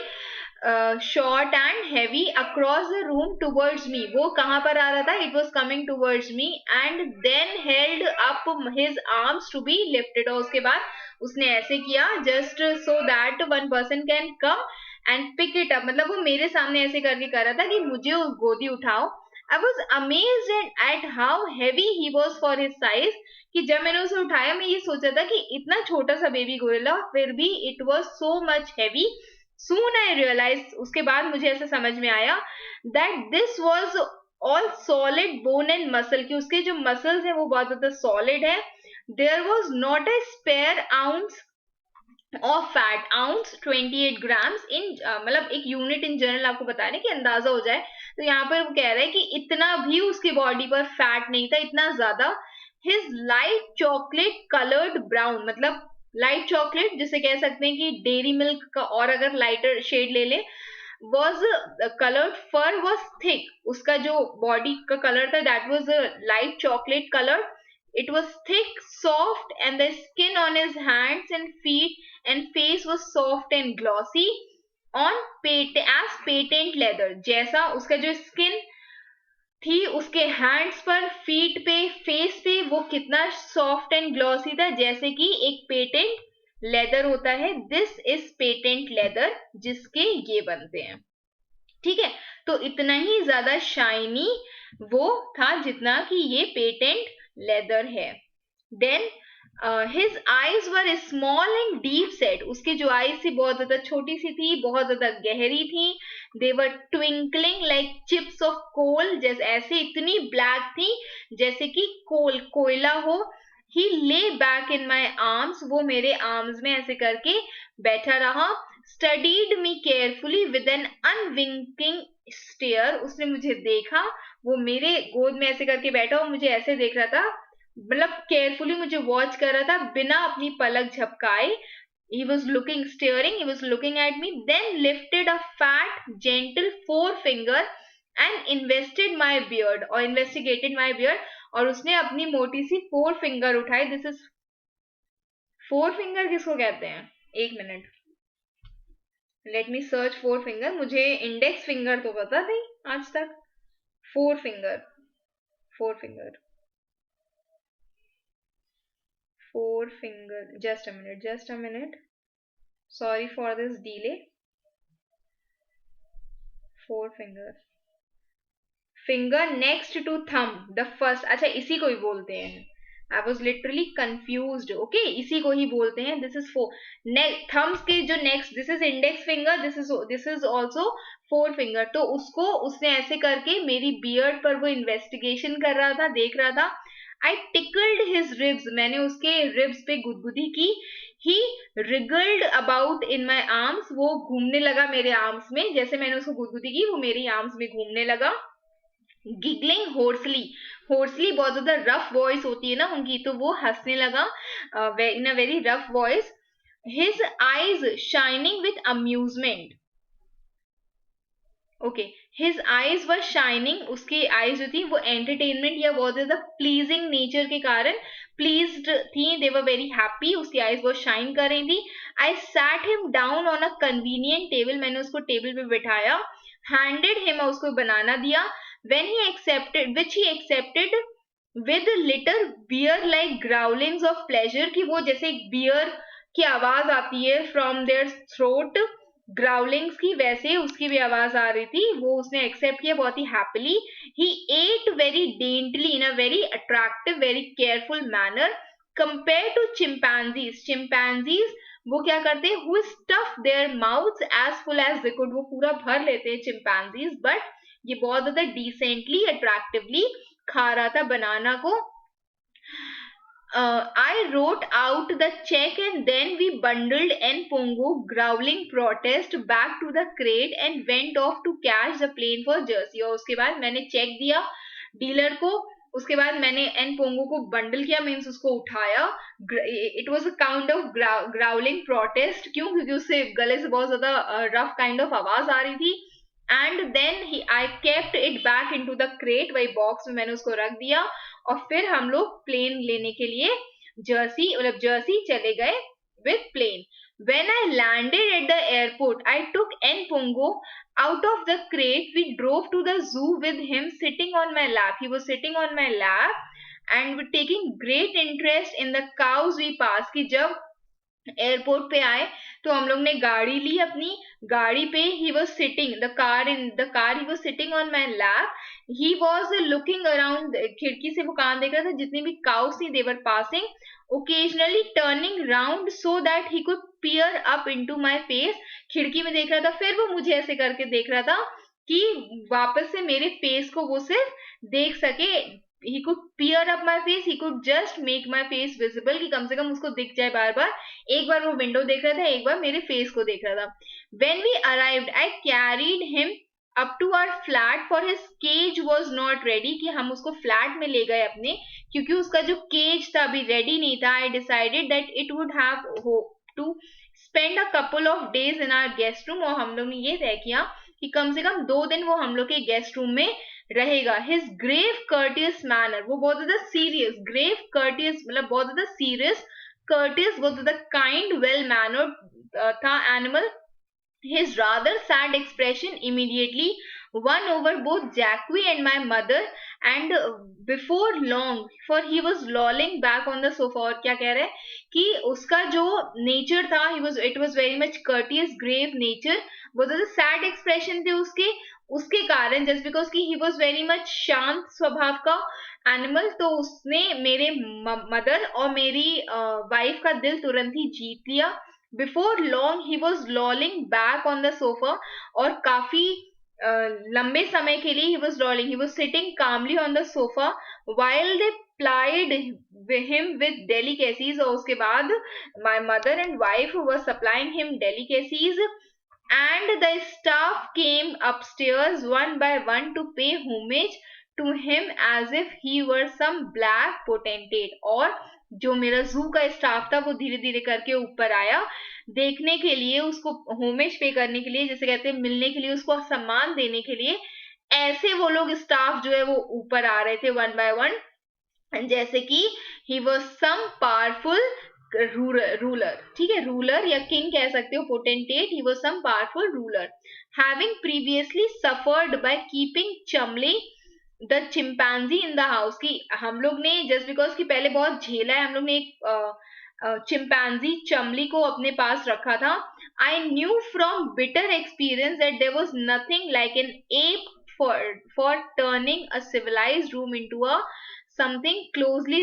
short and heavy across the room towards me. वो कहाँ पर आ रहा था? It was coming towards me, and then held up his arms to be lifted. और उसके बाद उसने ऐसे किया, just so that one person can come and pick it up. मतलब वो मेरे सामने ऐसे करके कर रहा था कि मुझे गोदी उठाओ. I was amazed at how heavy he was for his size. कि जब मैंने उसे उठाया, मैं ये सोचा था कि इतना छोटा सा बेबी गोरिल्ला, फिर भी it was so much heavy. Soon I realized, उसके बाद मुझे ऐसा समझ में आया, that this was all solid bone and muscle, कि उसके जो muscles हैं वो बहुत ज्यादा solid है. There was not a spare ounce of fat. Ounce 28 grams in, मतलब एक यूनिट इन जनरल आपको बता रहे हैं कि अंदाजा हो जाए. तो यहाँ पर वो कह रहे हैं कि इतना भी उसकी बॉडी पर फैट नहीं था, इतना ज्यादा. His light chocolate colored brown, मतलब लाइट चॉकलेट, जिसे कह सकते हैं कि डेयरी मिल्क का और अगर लाइटर शेड ले ले. Was coloured, fur was thick, उसका जो बॉडी का कलर था that was light chocolate colour. It was thick, soft, and the skin on his hands and feet and face was soft and glossy on as patent leather. जैसा उसका जो skin थी उसके hands पर, feet पे, face पे, वो कितना सॉफ्ट एंड ग्लॉसी था, जैसे कि एक पेटेंट लेदर होता है. दिस इज पेटेंट लेदर, जिसके ये बनते हैं, ठीक है. तो इतना ही ज्यादा शाइनी वो था जितना कि ये पेटेंट लेदर है. Then his eyes were small and deep set. उसकी जो आईज थी बहुत ज्यादा छोटी सी थी, बहुत ज्यादा गहरी थी. They were twinkling like chips of coal, जैसे ऐसे इतनी ब्लैक थी जैसे कि कोयला हो। ही ले बैक इन माई आर्म्स, वो मेरे आर्म्स में ऐसे करके बैठा रहा। Studied me carefully with an unwinking stare, उसने मुझे देखा, वो मेरे गोद में ऐसे करके बैठा और मुझे ऐसे देख रहा था, मतलब केयरफुली मुझे वॉच कर रहा था बिना अपनी पलक झपकाए। He was looking, staring, he was looking at me, then lifted a fat, gentle forefinger and invested my beard or investigated my beard, और उसने अपनी मोटी सी फोर फिंगर उठाई। दिस इज फोर फिंगर किसको कहते हैं? एक minute, let me search four finger. मुझे इंडेक्स फिंगर तो पता थी आज तक। Four finger, four finger, four finger, just a minute, just a minute, sorry for this delay. Four finger, finger next to thumb, the first, अच्छा इसी को ही बोलते हैं। I was literally confused. Okay, इसी को ही बोलते हैं। दिस इज फोर थम्स के जो next, this is index finger, this is also four finger. तो उसको उसने ऐसे करके मेरी बियर्ड पर वो इन्वेस्टिगेशन कर रहा था, देख रहा था। आई टिकल्ड हिज रिब्स, मैंने उसके रिब्स पे गुदगुदी की। ही रिगल्ड अबाउट इन माई आर्म्स, वो घूमने लगा मेरे आर्म्स में, जैसे मैंने उसको गुदगुदी की वो मेरी आर्म्स में घूमने लगा। गिगलिंग होर्सली, होर्सली बहुत ज्यादा रफ वॉइस होती है ना उनकी, तो वो हंसने लगा in a very rough voice. His eyes shining with amusement, okay, his eyes were shining, उसकी आईज जो थी वो एंटरटेनमेंट या बहुत ज्यादा प्लीजिंग नेचर के कारण प्लीज्ड थी, दे वर वेरी हैप्पी, उसकी आईज बहुत शाइन कर रही थी। I sat him down on a convenient table, मैंने उसको टेबल पे बिठाया। हैंडेड हिम, उसको बनाना दिया। when he accepted, which he accepted with little bear like growlings of pleasure, कि वो जैसे एक बियर की आवाज आती है from their throat, ग्राउलिंग्स की, वैसे उसकी भी आवाज आ रही थी। वो उसने एक्सेप्ट किया बहुत ही happily. He ate very daintily in a very attractive very careful manner compare to chimpanzees, chimpanzees वो क्या करते हैं, who stuff their mouths as full as they could, वो पूरा भर लेते हैं चिंपैंजीज, बट ये बहुत ज्यादा डिसेंटली अट्रैक्टिवली खा रहा था बनाना को। I wrote out the check and then we bundled Npongo growling protest back to the crate and went off to catch the plane for Jersey। और उसके बाद मैंने चेक दिया डीलर को, उसके बाद मैंने एन पोंगो को बंडल किया, मीन्स उसको उठाया। It was a count of growling protest, क्यों? क्योंकि उससे गले से बहुत ज्यादा रफ काइंड ऑफ आवाज आ रही थी। And then I kept it back into the crate, वही बॉक्स में मैंने उसको रख दिया। और फिर हम लोग प्लेन लेने के लिए जर्सी, मतलब जर्सी चले गए with plane. When I landed at the airport, I took Npongo out of the crate. We drove to the zoo with him sitting on my lap. He was sitting on my lap and we're taking great interest in the cows we passed. कि जब airport पे आए तो हम लोग ने गाड़ी ली, अपनी गाड़ी पे he was sitting the car he was sitting on my lap. He was looking around, खिड़की से वो कहाँ देख रहा था, जितनी भी काउस थी they were passing, occasionally turning round so that he could peer up into my face, खिड़की में देख रहा था, फिर वो मुझे ऐसे करके देख रहा था कि वापस से मेरे फेस को वो सिर्फ देख सके। he could peer up my face, he could just make my face visible, कि कम से कम उसको दिख जाए बार बार। एक बार वो विंडो देख रहा था, एक बार मेरे फेस को देख रहा था। when we arrived I carried him up to our flat for his cage was not ready, कि हम उसको फ्लैट में ले गए अपने, क्योंकि उसका जो केज था अभी रेडी नहीं था। I decided that it would have to spend a couple of days in our guest room, और हम लोग ने ये तय किया कि कम से कम 2 दिन वो हम लोग के गेस्ट रूम में रहेगा। हिज ग्रेव कर्टियस मैनर, वो बहुत ज्यादा सीरियस, ग्रेव कर्टियस मतलब बहुत ज्यादा सीरियस, कर्टियस बहुत ज्यादा काइंड वेल मैनर्ड था animal. His rather sad expression immediately won over both Jacque and my mother, and before long, for he was lolling back on the sofa। और क्या कह रहे हैं कि उसका जो नेचर था, it was very much courteous, grave nature, बहुत ज्यादा sad expression थे उसके कारण, जस्ट बिकॉज कि ही वॉज वेरी मच शांत स्वभाव का एनिमल, तो उसने मेरे मदर और मेरी वाइफ का दिल तुरंत ही जीत लिया। Before long he was lolling back on the sofa, और काफी लंबे समय के लिए he was lolling, he was sitting calmly on the sofa while they plied him with delicacies. और उसके बाद my mother and wife were supplying him delicacies, and the staff came upstairs one by one to pay homage to him as if he were some black potentate. और जो मेरा जू का staff था वो धीरे धीरे करके ऊपर आया देखने के लिए, उसको होमेज पे करने के लिए, जैसे कहते हैं मिलने के लिए, उसको सम्मान देने के लिए। ऐसे वो लोग स्टाफ जो है वो ऊपर आ रहे थे वन बाय वन, जैसे कि he was some powerful ruler. ठीक है, रूलर या किंग कह सकते हो, potentate, he was some powerful ruler having previously suffered by keeping Chumley the chimpanzee in the house. की हम लोग ने जस्ट बिकॉज कि पहले बहुत झेला है, हम लोग ने एक चिंपैंजी चमली को अपने पास रखा था। I knew from bitter experience that there was nothing like an ape for turning a civilized room into a something closely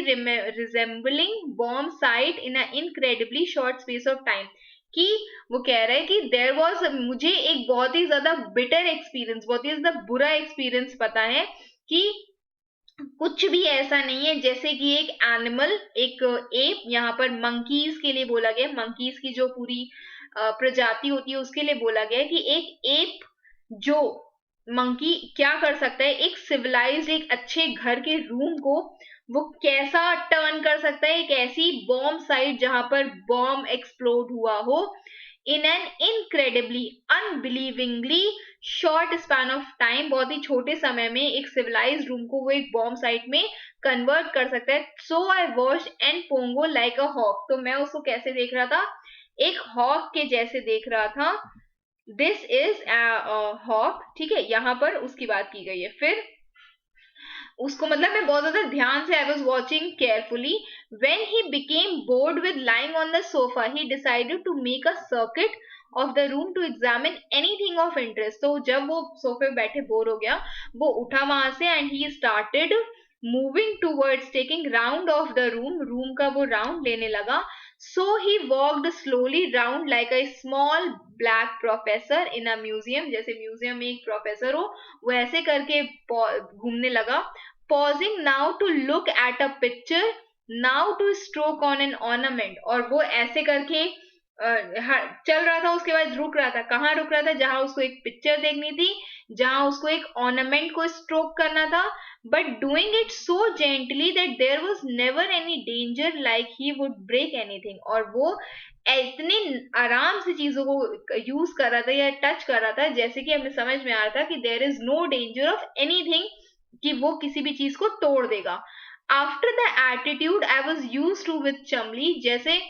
resembling bomb site in an incredibly short space of time। कि वो कह रहा है कि there was, मुझे एक बहुत ही ज्यादा बिटर एक्सपीरियंस, बहुत ही ज्यादा बुरा एक्सपीरियंस पता है कि कुछ भी ऐसा नहीं है जैसे कि एक एनिमल, एक एप, यहाँ पर मंकीज के लिए बोला गया, मंकीज की जो पूरी प्रजाति होती है उसके लिए बोला गया है कि एक एप, जो मंकी क्या कर सकता है, एक सिविलाइज्ड, एक अच्छे घर के रूम को वो कैसा टर्न कर सकता है एक ऐसी बॉम्ब साइट जहां पर बॉम्ब एक्सप्लोड हुआ हो in an incredibly unbelievingly short span of time. बहुत ही छोटे समय में एक सिविलाइज्ड रूम को वो एक बॉम्ब साइट में कन्वर्ट कर सकता है। So I watch and Pongo like a hawk. तो मैं उसको कैसे देख रहा था, एक हॉक के जैसे देख रहा था। This is hawk. ठीक है, यहाँ पर उसकी बात की गई है। फिर उसको मतलब मैं बहुत ज्यादा ध्यान से, I was watching carefully. When he became bored with lying on the sofa he decided to make a circuit of the room to examine anything of interest. तो जब वो सोफे पे बैठे बोर हो गया, वो उठा वहां से and he started moving towards taking round of the room, room का वो राउंड लेने लगा। So he walked slowly round like a small black professor in a museum। जैसे म्यूजियम में एक प्रोफेसर हो, वो ऐसे करके घूमने लगा। Pausing now to look at a picture, now to stroke on an ornament। और वो ऐसे करके चल रहा था, उसके बाद रुक रहा था। कहाँ रुक रहा था? जहां उसको एक पिक्चर देखनी थी, जहां उसको एक ऑर्नामेंट को स्ट्रोक करना था, but doing it so gently that there was never any danger like he would break anything। और वो इतने आराम से चीजों को यूज कर रहा था या टच कर रहा था जैसे कि हमें समझ में आ रहा था कि there is no danger of anything, कि वो किसी भी चीज को तोड़ देगा। After the attitude I was use to with Chumley, जैसे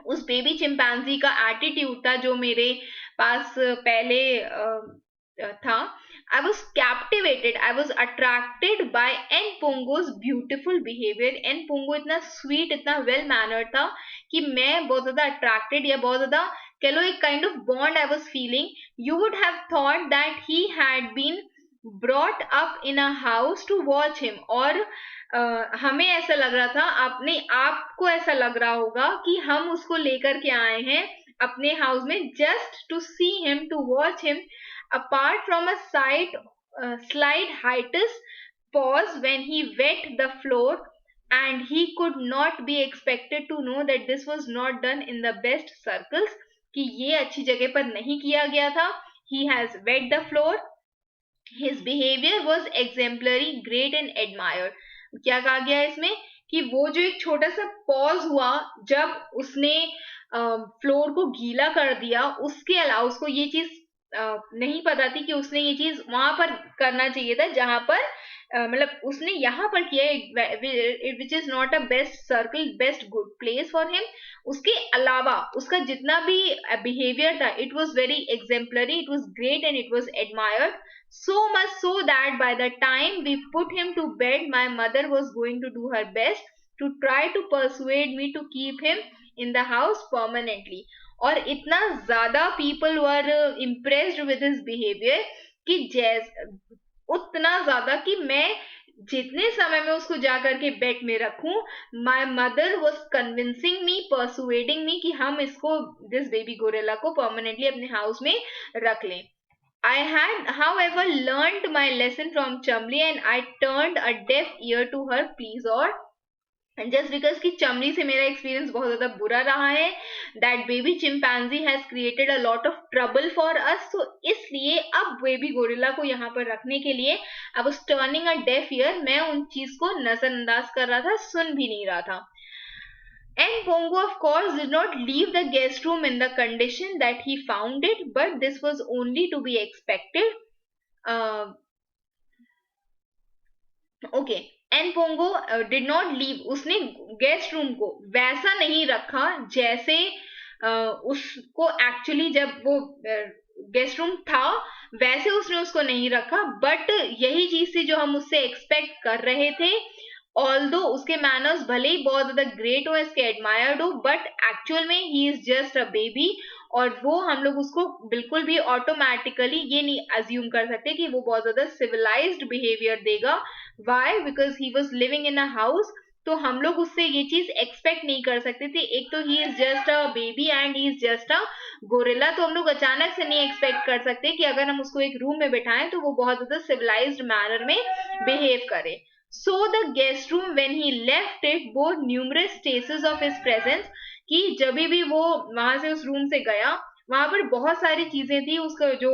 उस बेबी चिंपैंजी का एटीट्यूड था जो मेरे पास पहले था। I was captivated, I was attracted by Npongo's beautiful behavior। Npongo इतना sweet, इतना well mannered था कि मैं बहुत ज्यादा attracted या बहुत ज्यादा कह लो एक kind of bond I was feeling। You would have thought that he had been brought up in a house to watch him। और हमें ऐसा लग रहा था, अपने आपको ऐसा लग रहा होगा कि हम उसको लेकर के आए हैं अपने हाउस में just to see him, to watch him। Apart from a slight hiatus pause when he wet the floor, and he could not be expected to know that this was not done in the best circles। कि ये अच्छी जगह पर नहीं किया गया था। He has wet the floor, his behavior was exemplary, great and admired। क्या कहा गया है इसमें कि वो जो एक छोटा सा पॉज हुआ जब उसने फ्लोर को गीला कर दिया, उसके अलावा उसको ये चीज नहीं पता थी कि उसने ये चीज वहां पर करना चाहिए था जहां पर मतलब उसने यहाँ पर किया, which is not a best circle, best good place for him. उसके अलावा उसका जितना भी बिहेवियर था, it was very exemplary, it was great and it was admired. So much so that by the time we put him to bed, my mother was going to do her best to try to persuade me to keep him in the house permanently। और इतना ज्यादा people were impressed with his behavior कि जैस उतना ज्यादा कि मैं जितने समय में उसको जा करके बेड में रखूं, my mother was convincing me, persuading me कि हम इसको, दिस बेबी गोरिल्ला को परमानेंटली अपने हाउस में रख लें. I had, however, learnt my lesson from Chamli and I turned a deaf ear to her pleas. और जस्ट बिकॉज कि चमड़ी से मेरा एक्सपीरियंस बहुत ज्यादा बुरा रहा है, that baby chimpanzee has created a lot of trouble for us, तो इसलिए अब बेबी गोरिल्ला को यहाँ पर रखने के लिए I was turning a deaf ear, मैं उन चीज को नजरअंदाज कर रहा था, सुन भी नहीं रहा था. And Pongo, of course, did not leave the guest room in the condition that he found it, but this was only to be expected. Uh, okay. N'Pongo did not leave, उसने guest room को वैसा नहीं रखा जैसे उसको actually जब वो guest room था वैसे उसने उसको नहीं रखा, बट यही चीज थी जो हम उससे एक्सपेक्ट कर रहे थे. ऑल्दो उसके मैनर्स भले ही बहुत ज्यादा ग्रेट हो, इसके एडमायर्ड हो, बट एक्चुअल में he is just a baby. और वो हम लोग उसको बिल्कुल भी ऑटोमेटिकली ये नहीं अज्यूम कर सकते कि वो बहुत ज्यादा सिविलाइज्ड बिहेवियर देगा. Why? Because he was living in a house, तो हम लोग उससे ये चीज एक्सपेक्ट नहीं कर सकते थे. एक तो he is just a baby and he is just a gorilla, तो हम लोग अचानक से नहीं एक्सपेक्ट कर सकते कि अगर हम उसको एक रूम में बिठाएं तो वो बहुत ज्यादा सिविलाइज्ड मैनर में बिहेव करे. So the guest room when he left it bore numerous traces of his presence, कि जब भी वो वहां से उस रूम से गया वहां पर बहुत सारी चीजें थी उसको जो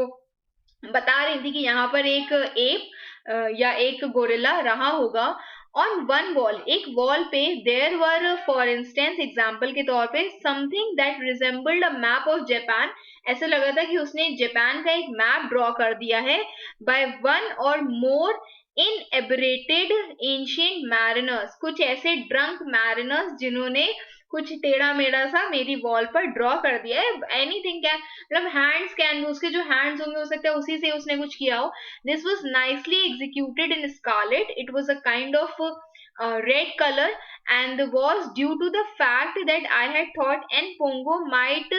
बता रही थी कि यहाँ पर एक एप या एक गोरिल्ला रहा होगा. ऑन वन वॉल, एक वॉल पे there were for instance, example के तौर पे, something that resembled a map of Japan. ऐसा लगा था कि उसने जापान का एक मैप ड्रॉ कर दिया है बाय वन और मोर इनएबरेटेड एंशिएंट मैरिनर्स, कुछ ऐसे ड्रंक मैरिनर्स जिन्होंने कुछ टेढ़ा मेढ़ा सा मेरी वॉल पर ड्रॉ कर दिया है. एनीथिंग कैन, मतलब हैंड्स कैन, उसके जो हैंड्स होंगे हो सकता है उसी से उसने कुछ किया हो. This was nicely executed in scarlet, it was a kind of red color and was due to the fact that I had thought N Pongo might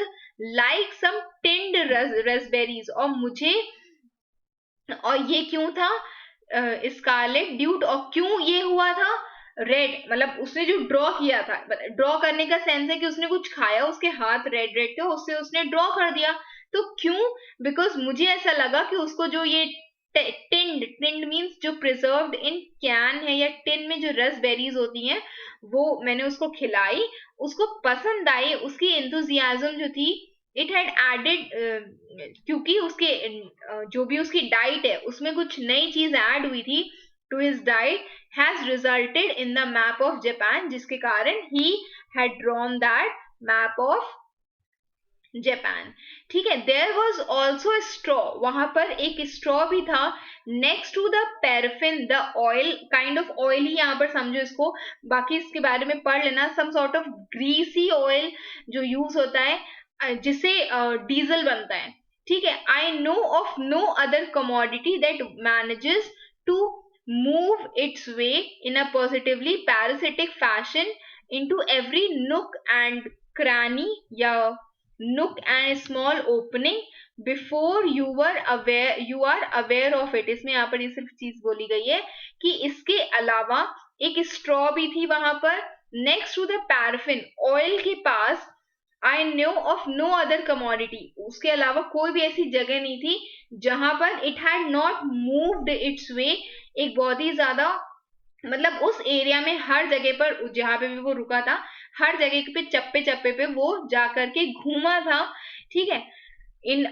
like some tinned raspberries. और मुझे, और ये क्यों था स्कारलेट ड्यूट, और क्यों ये हुआ था रेड, मतलब उसने जो ड्रॉ किया था, ड्रॉ करने का सेंस है कि उसने कुछ खाया, उसके हाथ रेड रेड थे, उससे उसने ड्रॉ कर दिया. तो क्यों? बिकॉज मुझे ऐसा लगा कि उसको जो ये टिंड, टिंड मीन्स जो प्रिजर्व्ड इन कैन है या टिन में जो रसबेरीज होती हैं, वो मैंने उसको खिलाई, उसको पसंद आई, उसकी एंथुजियाज्म जो थी, इट हैड एडेड, क्योंकि उसके जो भी उसकी डाइट है उसमें कुछ नई चीज ऐड हुई थी to his diet, has resulted in the map of Japan, जिसके कारण ही had drawn that map of Japan. ठीक है. देयर वॉज ऑल्सो स्ट्रॉ, वहां पर एक स्ट्रॉ भी था next to the paraffin, the oil, kind of oil ही यहाँ पर समझो इसको, बाकी इसके बारे में पढ़ लेना. Some sort of greasy oil जो यूज होता है जिससे डीजल बनता है. ठीक है. I know of no other commodity that manages to move its way in a positively parasitic fashion into every nook and cranny या nook and small opening before you are aware of it. इसमें यहाँ पर ये सिर्फ चीज बोली गई है कि इसके अलावा एक स्ट्रॉ भी थी वहां पर next to the paraffin oil के पास. I know of no other commodity, उसके अलावा कोई भी ऐसी जगह नहीं थी जहां पर it had not moved its way, एक बहुत ही ज्यादा, मतलब उस एरिया में हर जगह पर जहां पे भी वो रुका था हर जगह पे चप्पे चप्पे पे वो जाकर के घूमा था. ठीक है. in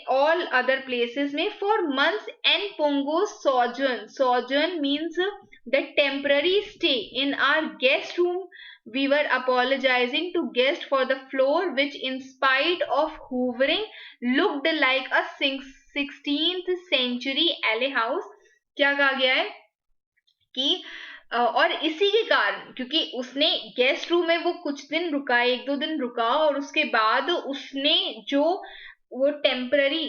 all other places में for months. And Pongo's sojourn means the temporary stay in our guest room. We were apologizing to guest for the floor which in spite of hoovering looked like a 16th century LA house. क्या कहा गया है कि और इसी के कारण, क्योंकि उसने गेस्ट रूम में वो कुछ दिन रुका, एक दो दिन रुका, और उसके बाद उसने जो वो टेम्पररी,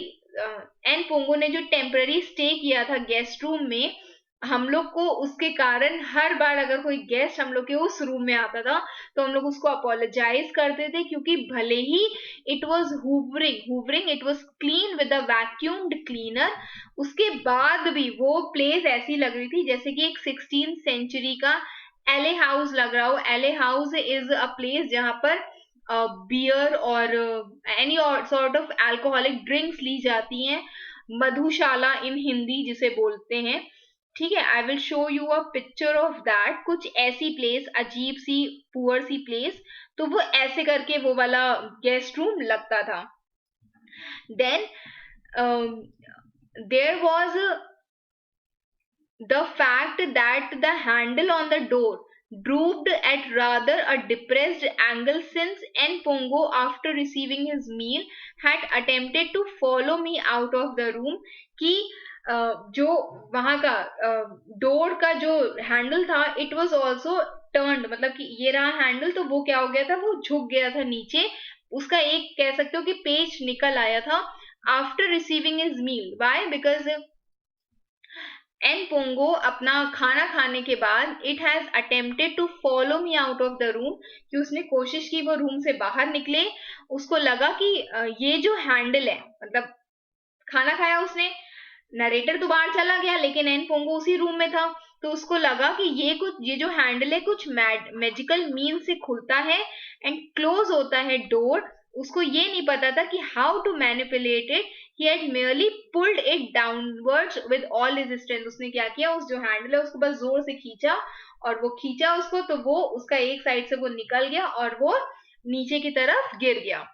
एन पोंगो ने जो टेम्पररी स्टे किया था गेस्ट रूम में, हम लोग को उसके कारण हर बार अगर कोई गेस्ट हम लोग के उस रूम में आता था तो हम लोग उसको अपोलोजाइज करते थे, क्योंकि भले ही it was hoovering it was clean with a vacuumed cleaner, उसके बाद भी वो प्लेस ऐसी लग रही थी जैसे कि एक 16th सेंचुरी का एले हाउस लग रहा हो। एले हाउस इज अ प्लेस जहां पर बियर और any sort of alcoholic drinks ली जाती हैं, मधुशाला इन हिंदी जिसे बोलते हैं। ठीक है, I will show you a picture of that. कुछ ऐसी प्लेस, अजीब सी पुअर सी प्लेस, तो वो ऐसे करके वो वाला गेस्ट रूम लगता था। Then there was the fact that the handle on the door drooped at rather a depressed angle, since Npongo, after receiving his meal, had attempted to follow me out of the room, कि जो वहां का door का जो handle था it was also turned, मतलब कि ये रहा हैंडल तो वो क्या हो गया था, वो झुक गया था नीचे, उसका एक कह सकते हो कि पेच निकल आया था after receiving his meal. Why? Because N'Pongo अपना खाना खाने के बाद it has attempted to follow me out of the room, कि उसने कोशिश की वो रूम से बाहर निकले। उसको लगा कि ये जो हैंडल है, मतलब खाना खाया उसने, नरेटर तो बाहर चला गया लेकिन एन पोंगो उसी रूम में था, तो उसको लगा कि ये जो हैंडल है कुछ मैजिकल मीन से खुलता है एंड क्लोज होता है डोर। उसको ये नहीं पता था कि how to manipulate it. He had merely pulled it downwards with all his strength। उसने क्या किया, उस जो हैंडल है उसको बस जोर से खींचा, और वो खींचा उसको तो वो उसका एक साइड से वो निकल गया और वो नीचे की तरफ गिर गया।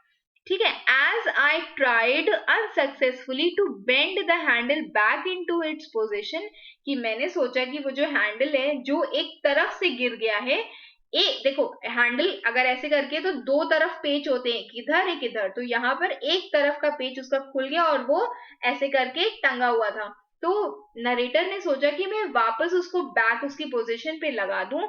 ठीक है, as I tried unsuccessfully to bend the handle back into its position, कि मैंने सोचा कि वो जो हैंडल है जो एक तरफ से गिर गया है, एक देखो हैंडल अगर ऐसे करके तो दो तरफ पेच होते हैं, किधर एक इधर, तो यहाँ पर एक तरफ का पेच उसका खुल गया और वो ऐसे करके टंगा हुआ था। तो नरेटर ने सोचा कि मैं वापस उसको बैक उसकी पोजीशन पे लगा दूं।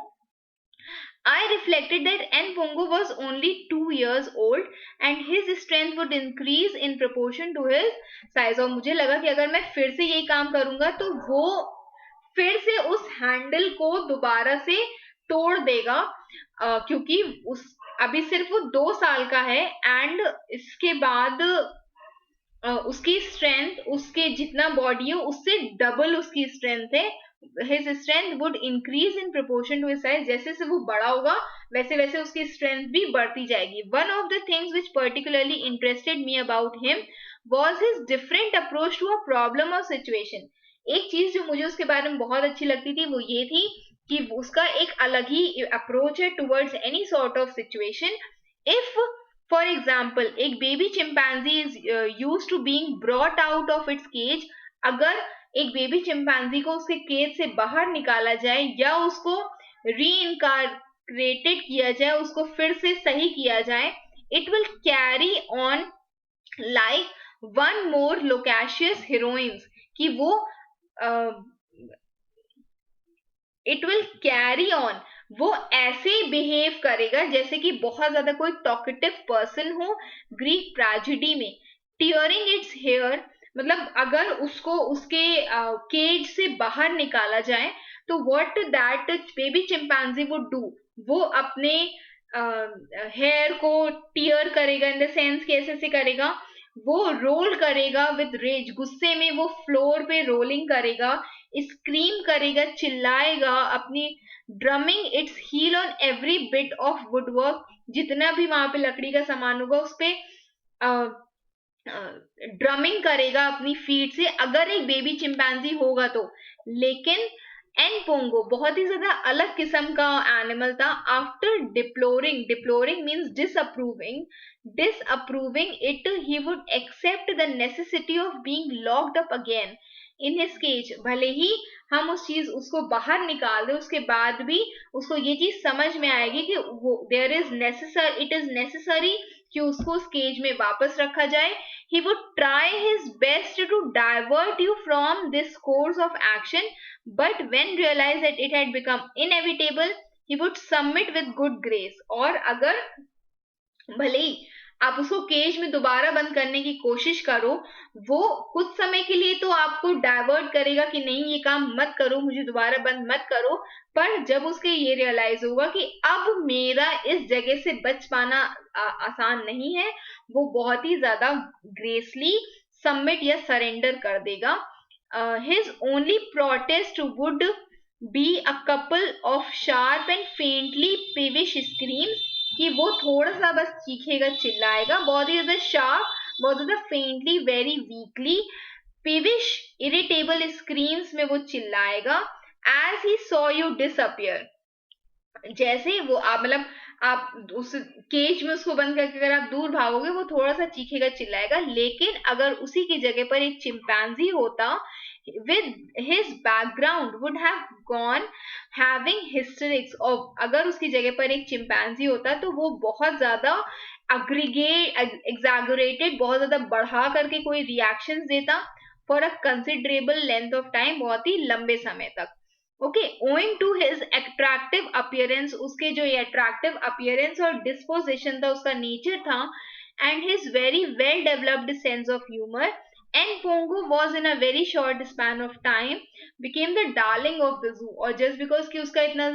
I reflected that Npongo was only 2 years old and his strength would increase in proportion to his size। और मुझे लगा कि अगर मैं फिर से यही काम करूंगा तो वो फिर से उस हैंडल को दोबारा से तोड़ देगा, क्योंकि उस अभी सिर्फ वो 2 साल का है एंड इसके बाद उसकी स्ट्रेंथ, उसके जितना बॉडी है उससे डबल उसकी स्ट्रेंथ है। His strength would increase in proportion to his size. जैसे जैसे वो बड़ा होगा वैसे वैसे उसकी स्ट्रेंथ भी बढ़ती जाएगी। One of the things which particularly interested me about him was his different approach to a problem और सिचुएशन। एक चीज जो मुझे उसके बारे में बहुत अच्छी लगती थी वो ये थी कि उसका एक अलग ही अप्रोच है towards any sort of situation. If for example एक baby chimpanzee is use to being brought out of its cage, अगर एक बेबी चिंपैंजी को उसके केज से बाहर निकाला जाए या उसको रीइनकार्नेटेड किया जाए, उसको फिर से सही किया जाए, it will carry on like one more loquacious heroines, कि वो इट विल कैरी ऑन, वो ऐसे बिहेव करेगा जैसे कि बहुत ज्यादा कोई टॉकेटिव पर्सन हो ग्रीक ट्रेजेडी में। टियरिंग इट्स हेयर, मतलब अगर उसको उसके केज से बाहर निकाला जाए तो what that baby chimpanzee would do, वो अपने हेयर को टियर करेगा, इन द सेंस कैसे से करेगा, वो रोल करेगा विद रेज, गुस्से में वो फ्लोर पे रोलिंग करेगा, स्क्रीम करेगा, चिल्लाएगा, अपनी drumming its heel on every bit of woodwork, जितना भी वहां पे लकड़ी का सामान होगा उस पे ड्रमिंग करेगा अपनी फीट से, अगर एक बेबी चिंपैंजी होगा तो। लेकिन एन पोंगो बहुत ही ज्यादा अलग किस्म का एनिमल था। After deploring means disapproving it, he would accept the necessity of being locked up again in his cage. भले ही हम उस चीज उसको बाहर निकाल दें उसके बाद भी उसको ये चीज समझ में आएगी कि वो इट इज नेसेसरी कि उसको उस केज में वापस रखा जाए। He would try his best to divert you from this course of action, but when realized that it had become inevitable, he would submit with good grace। और अगर भले ही आप उसको केज में दोबारा बंद करने की कोशिश करो, वो कुछ समय के लिए तो आपको डाइवर्ट करेगा कि नहीं ये काम मत करो, मुझे दोबारा बंद मत करो, पर जब उसके ये रियलाइज होगा कि अब मेरा इस जगह से बच पाना आसान नहीं है, वो बहुत ही ज्यादा ग्रेसली सबमिट या सरेंडर कर देगा. His only protest would be a couple of sharp and faintly peevish screams, कि वो थोड़ा सा बस चीखेगा, चिल्लाएगा, बहुत ही ज्यादा शार्प, बहुत ज्यादा faintly, very weekly, peevish, irritable screams में वो चिल्लाएगा. As he saw you disappear, जैसे वो आप मतलब आप उस केज में उसको बंद करके अगर आप दूर भागोगे, वो थोड़ा सा चीखेगा, चिल्लाएगा. लेकिन अगर उसी की जगह पर एक चिंपैंजी होता, with his background would have gone having hysterics, और अगर उसकी जगह पर एक चिंपैंजी होता तो वो बहुत ज्यादा exaggerated, बहुत ज्यादा बढ़ा करके कोई रिएक्शंस देता for a considerable length of time, बहुत ही लंबे समय तक. Okay, owing to his attractive appearance, उसके जो ये अट्रैक्टिव अपीयरेंस और डिस्पोजिशन था, उसका नेचर था, and his very well developed sense of humour, and Pongo was in a very short span of time became the darling of the zoo. और just because कि उसका इतना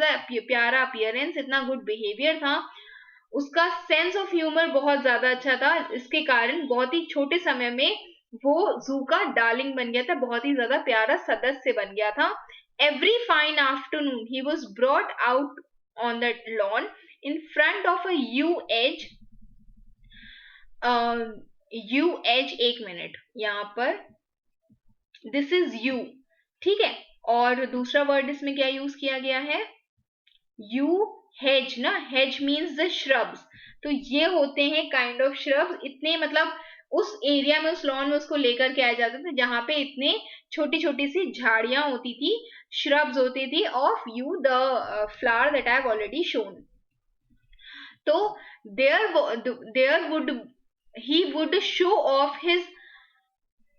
प्यारा appearance, इतना good behavior था, उसका सेंस ऑफ ह्यूमर बहुत ज्यादा अच्छा था, इसके कारण बहुत ही छोटे समय में वो जू का डार्लिंग बन गया था, बहुत ही ज्यादा प्यारा सदस्य बन गया था. Every fine afternoon he was brought out on that lawn in front of a yew edge, एक मिनट यहाँ पर, दिस इज यू, ठीक है, और दूसरा वर्ड इसमें क्या यूज किया गया है, यू हेज ना, हेज मीन्स द श्रब्स, तो ये होते हैं काइंड ऑफ श्रब्स. इतने मतलब उस एरिया में, उस लॉन में उसको लेकर के आया जाता था जहां पे इतने छोटी छोटी सी झाड़ियां होती थी, श्रब्स होती थी of you, the flower that I have already shown. तो there would he would show off his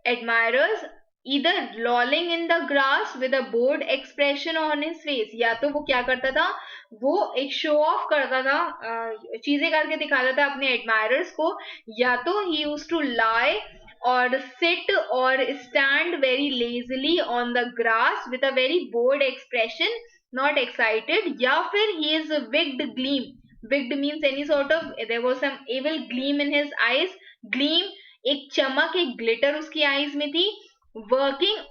admirers either lolling in the grass with a bored expression on his face, या तो वो क्या करता था, वो एक शो ऑफ करता था, चीजें करके दिखाता था अपने एडमायरर्स को, या तो he used to lie or sit or stand very lazily on the grass with a very bored expression, not excited, या फिर he is a wicked gleam. Wicked means any sort of, there was some evil gleam in his eyes. Gleam, एक चमक, एक glitter उसकी eyes में थी. Working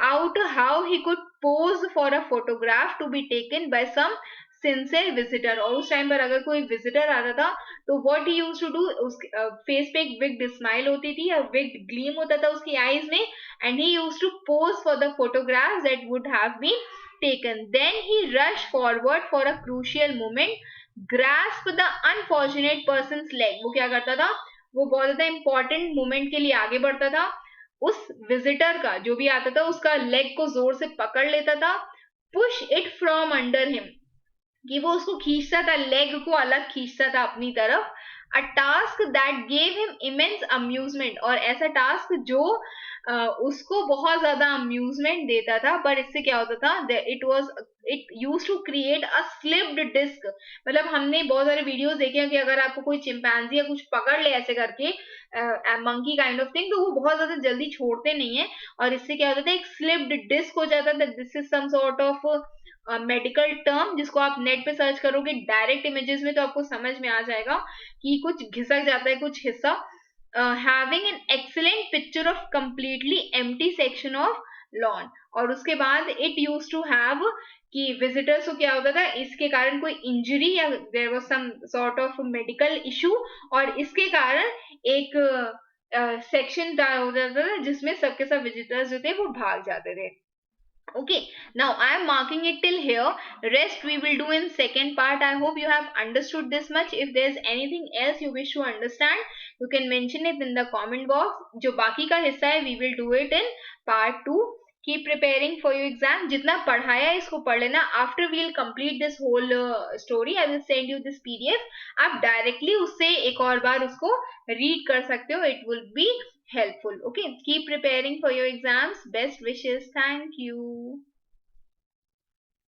out how he could pose for a photograph to be taken by some sincere visitor. और उस time पर अगर कोई विजिटर आता था तो what he used to do, उस फेस पे एक विक्ड स्माइल होती थी, और विक्ड ग्लीम होता था उसकी आईज में, and he used to pose for the photographs that would have been taken. Then he rushed forward for a crucial moment, grasp the unfortunate person's leg. वो क्या करता था, वो बहुत ज्यादा इंपॉर्टेंट मोमेंट के लिए आगे बढ़ता था, उस विजिटर का जो भी आता था उसका लेग को जोर से पकड़ लेता था, push it from under him, कि वो उसको खींचता था, लेग को अलग खींचता था अपनी तरफ. अ task that gave him immense amusement, और ऐसा टास्क जो उसको बहुत ज्यादा अम्यूजमेंट देता था. पर इससे क्या होता था, it use to create a slipped disc. मतलब हमने बहुत सारे वीडियोस देखे हैं कि अगर आपको कोई चिंपैंजी या कुछ पकड़ ले ऐसे करके, मंकी काइंड ऑफ थिंग, तो वो बहुत ज्यादा जल्दी छोड़ते नहीं है, और इससे क्या होता था, एक स्लिप्ड डिस्क हो जाता था. This is some sort of medical term, जिसको आप नेट पे सर्च करोगे डायरेक्ट इमेजेस में तो आपको समझ में आ जाएगा कि कुछ घिसक जाता है कुछ हिस्सा. Having an excellent picture of completely empty section of lawn. और उसके बाद इट यूज टू हैव, कि विजिटर्स को क्या होता था, इसके कारण कोई इंजरी या there was some sort of medical issue, और इसके कारण एक सेक्शन हो जाता था जिसमें सबके सब विजिटर्स जो थे वो भाग जाते थे. Okay, now I am marking it till here. Rest we will do in second part. I hope you have understood this much. If there is anything else you wish to understand, you can mention it in the comment box. जो बाकी का हिस्सा है we will do it in part 2. Keep preparing for your exam. जितना पढ़ाया इसको पढ़ लेना. After we will complete this whole story, I will send you this PDF. आप directly उससे एक और बार उसको read कर सकते हो. It will be helpful. Okay, keep preparing for your exams. Best wishes. Thank you.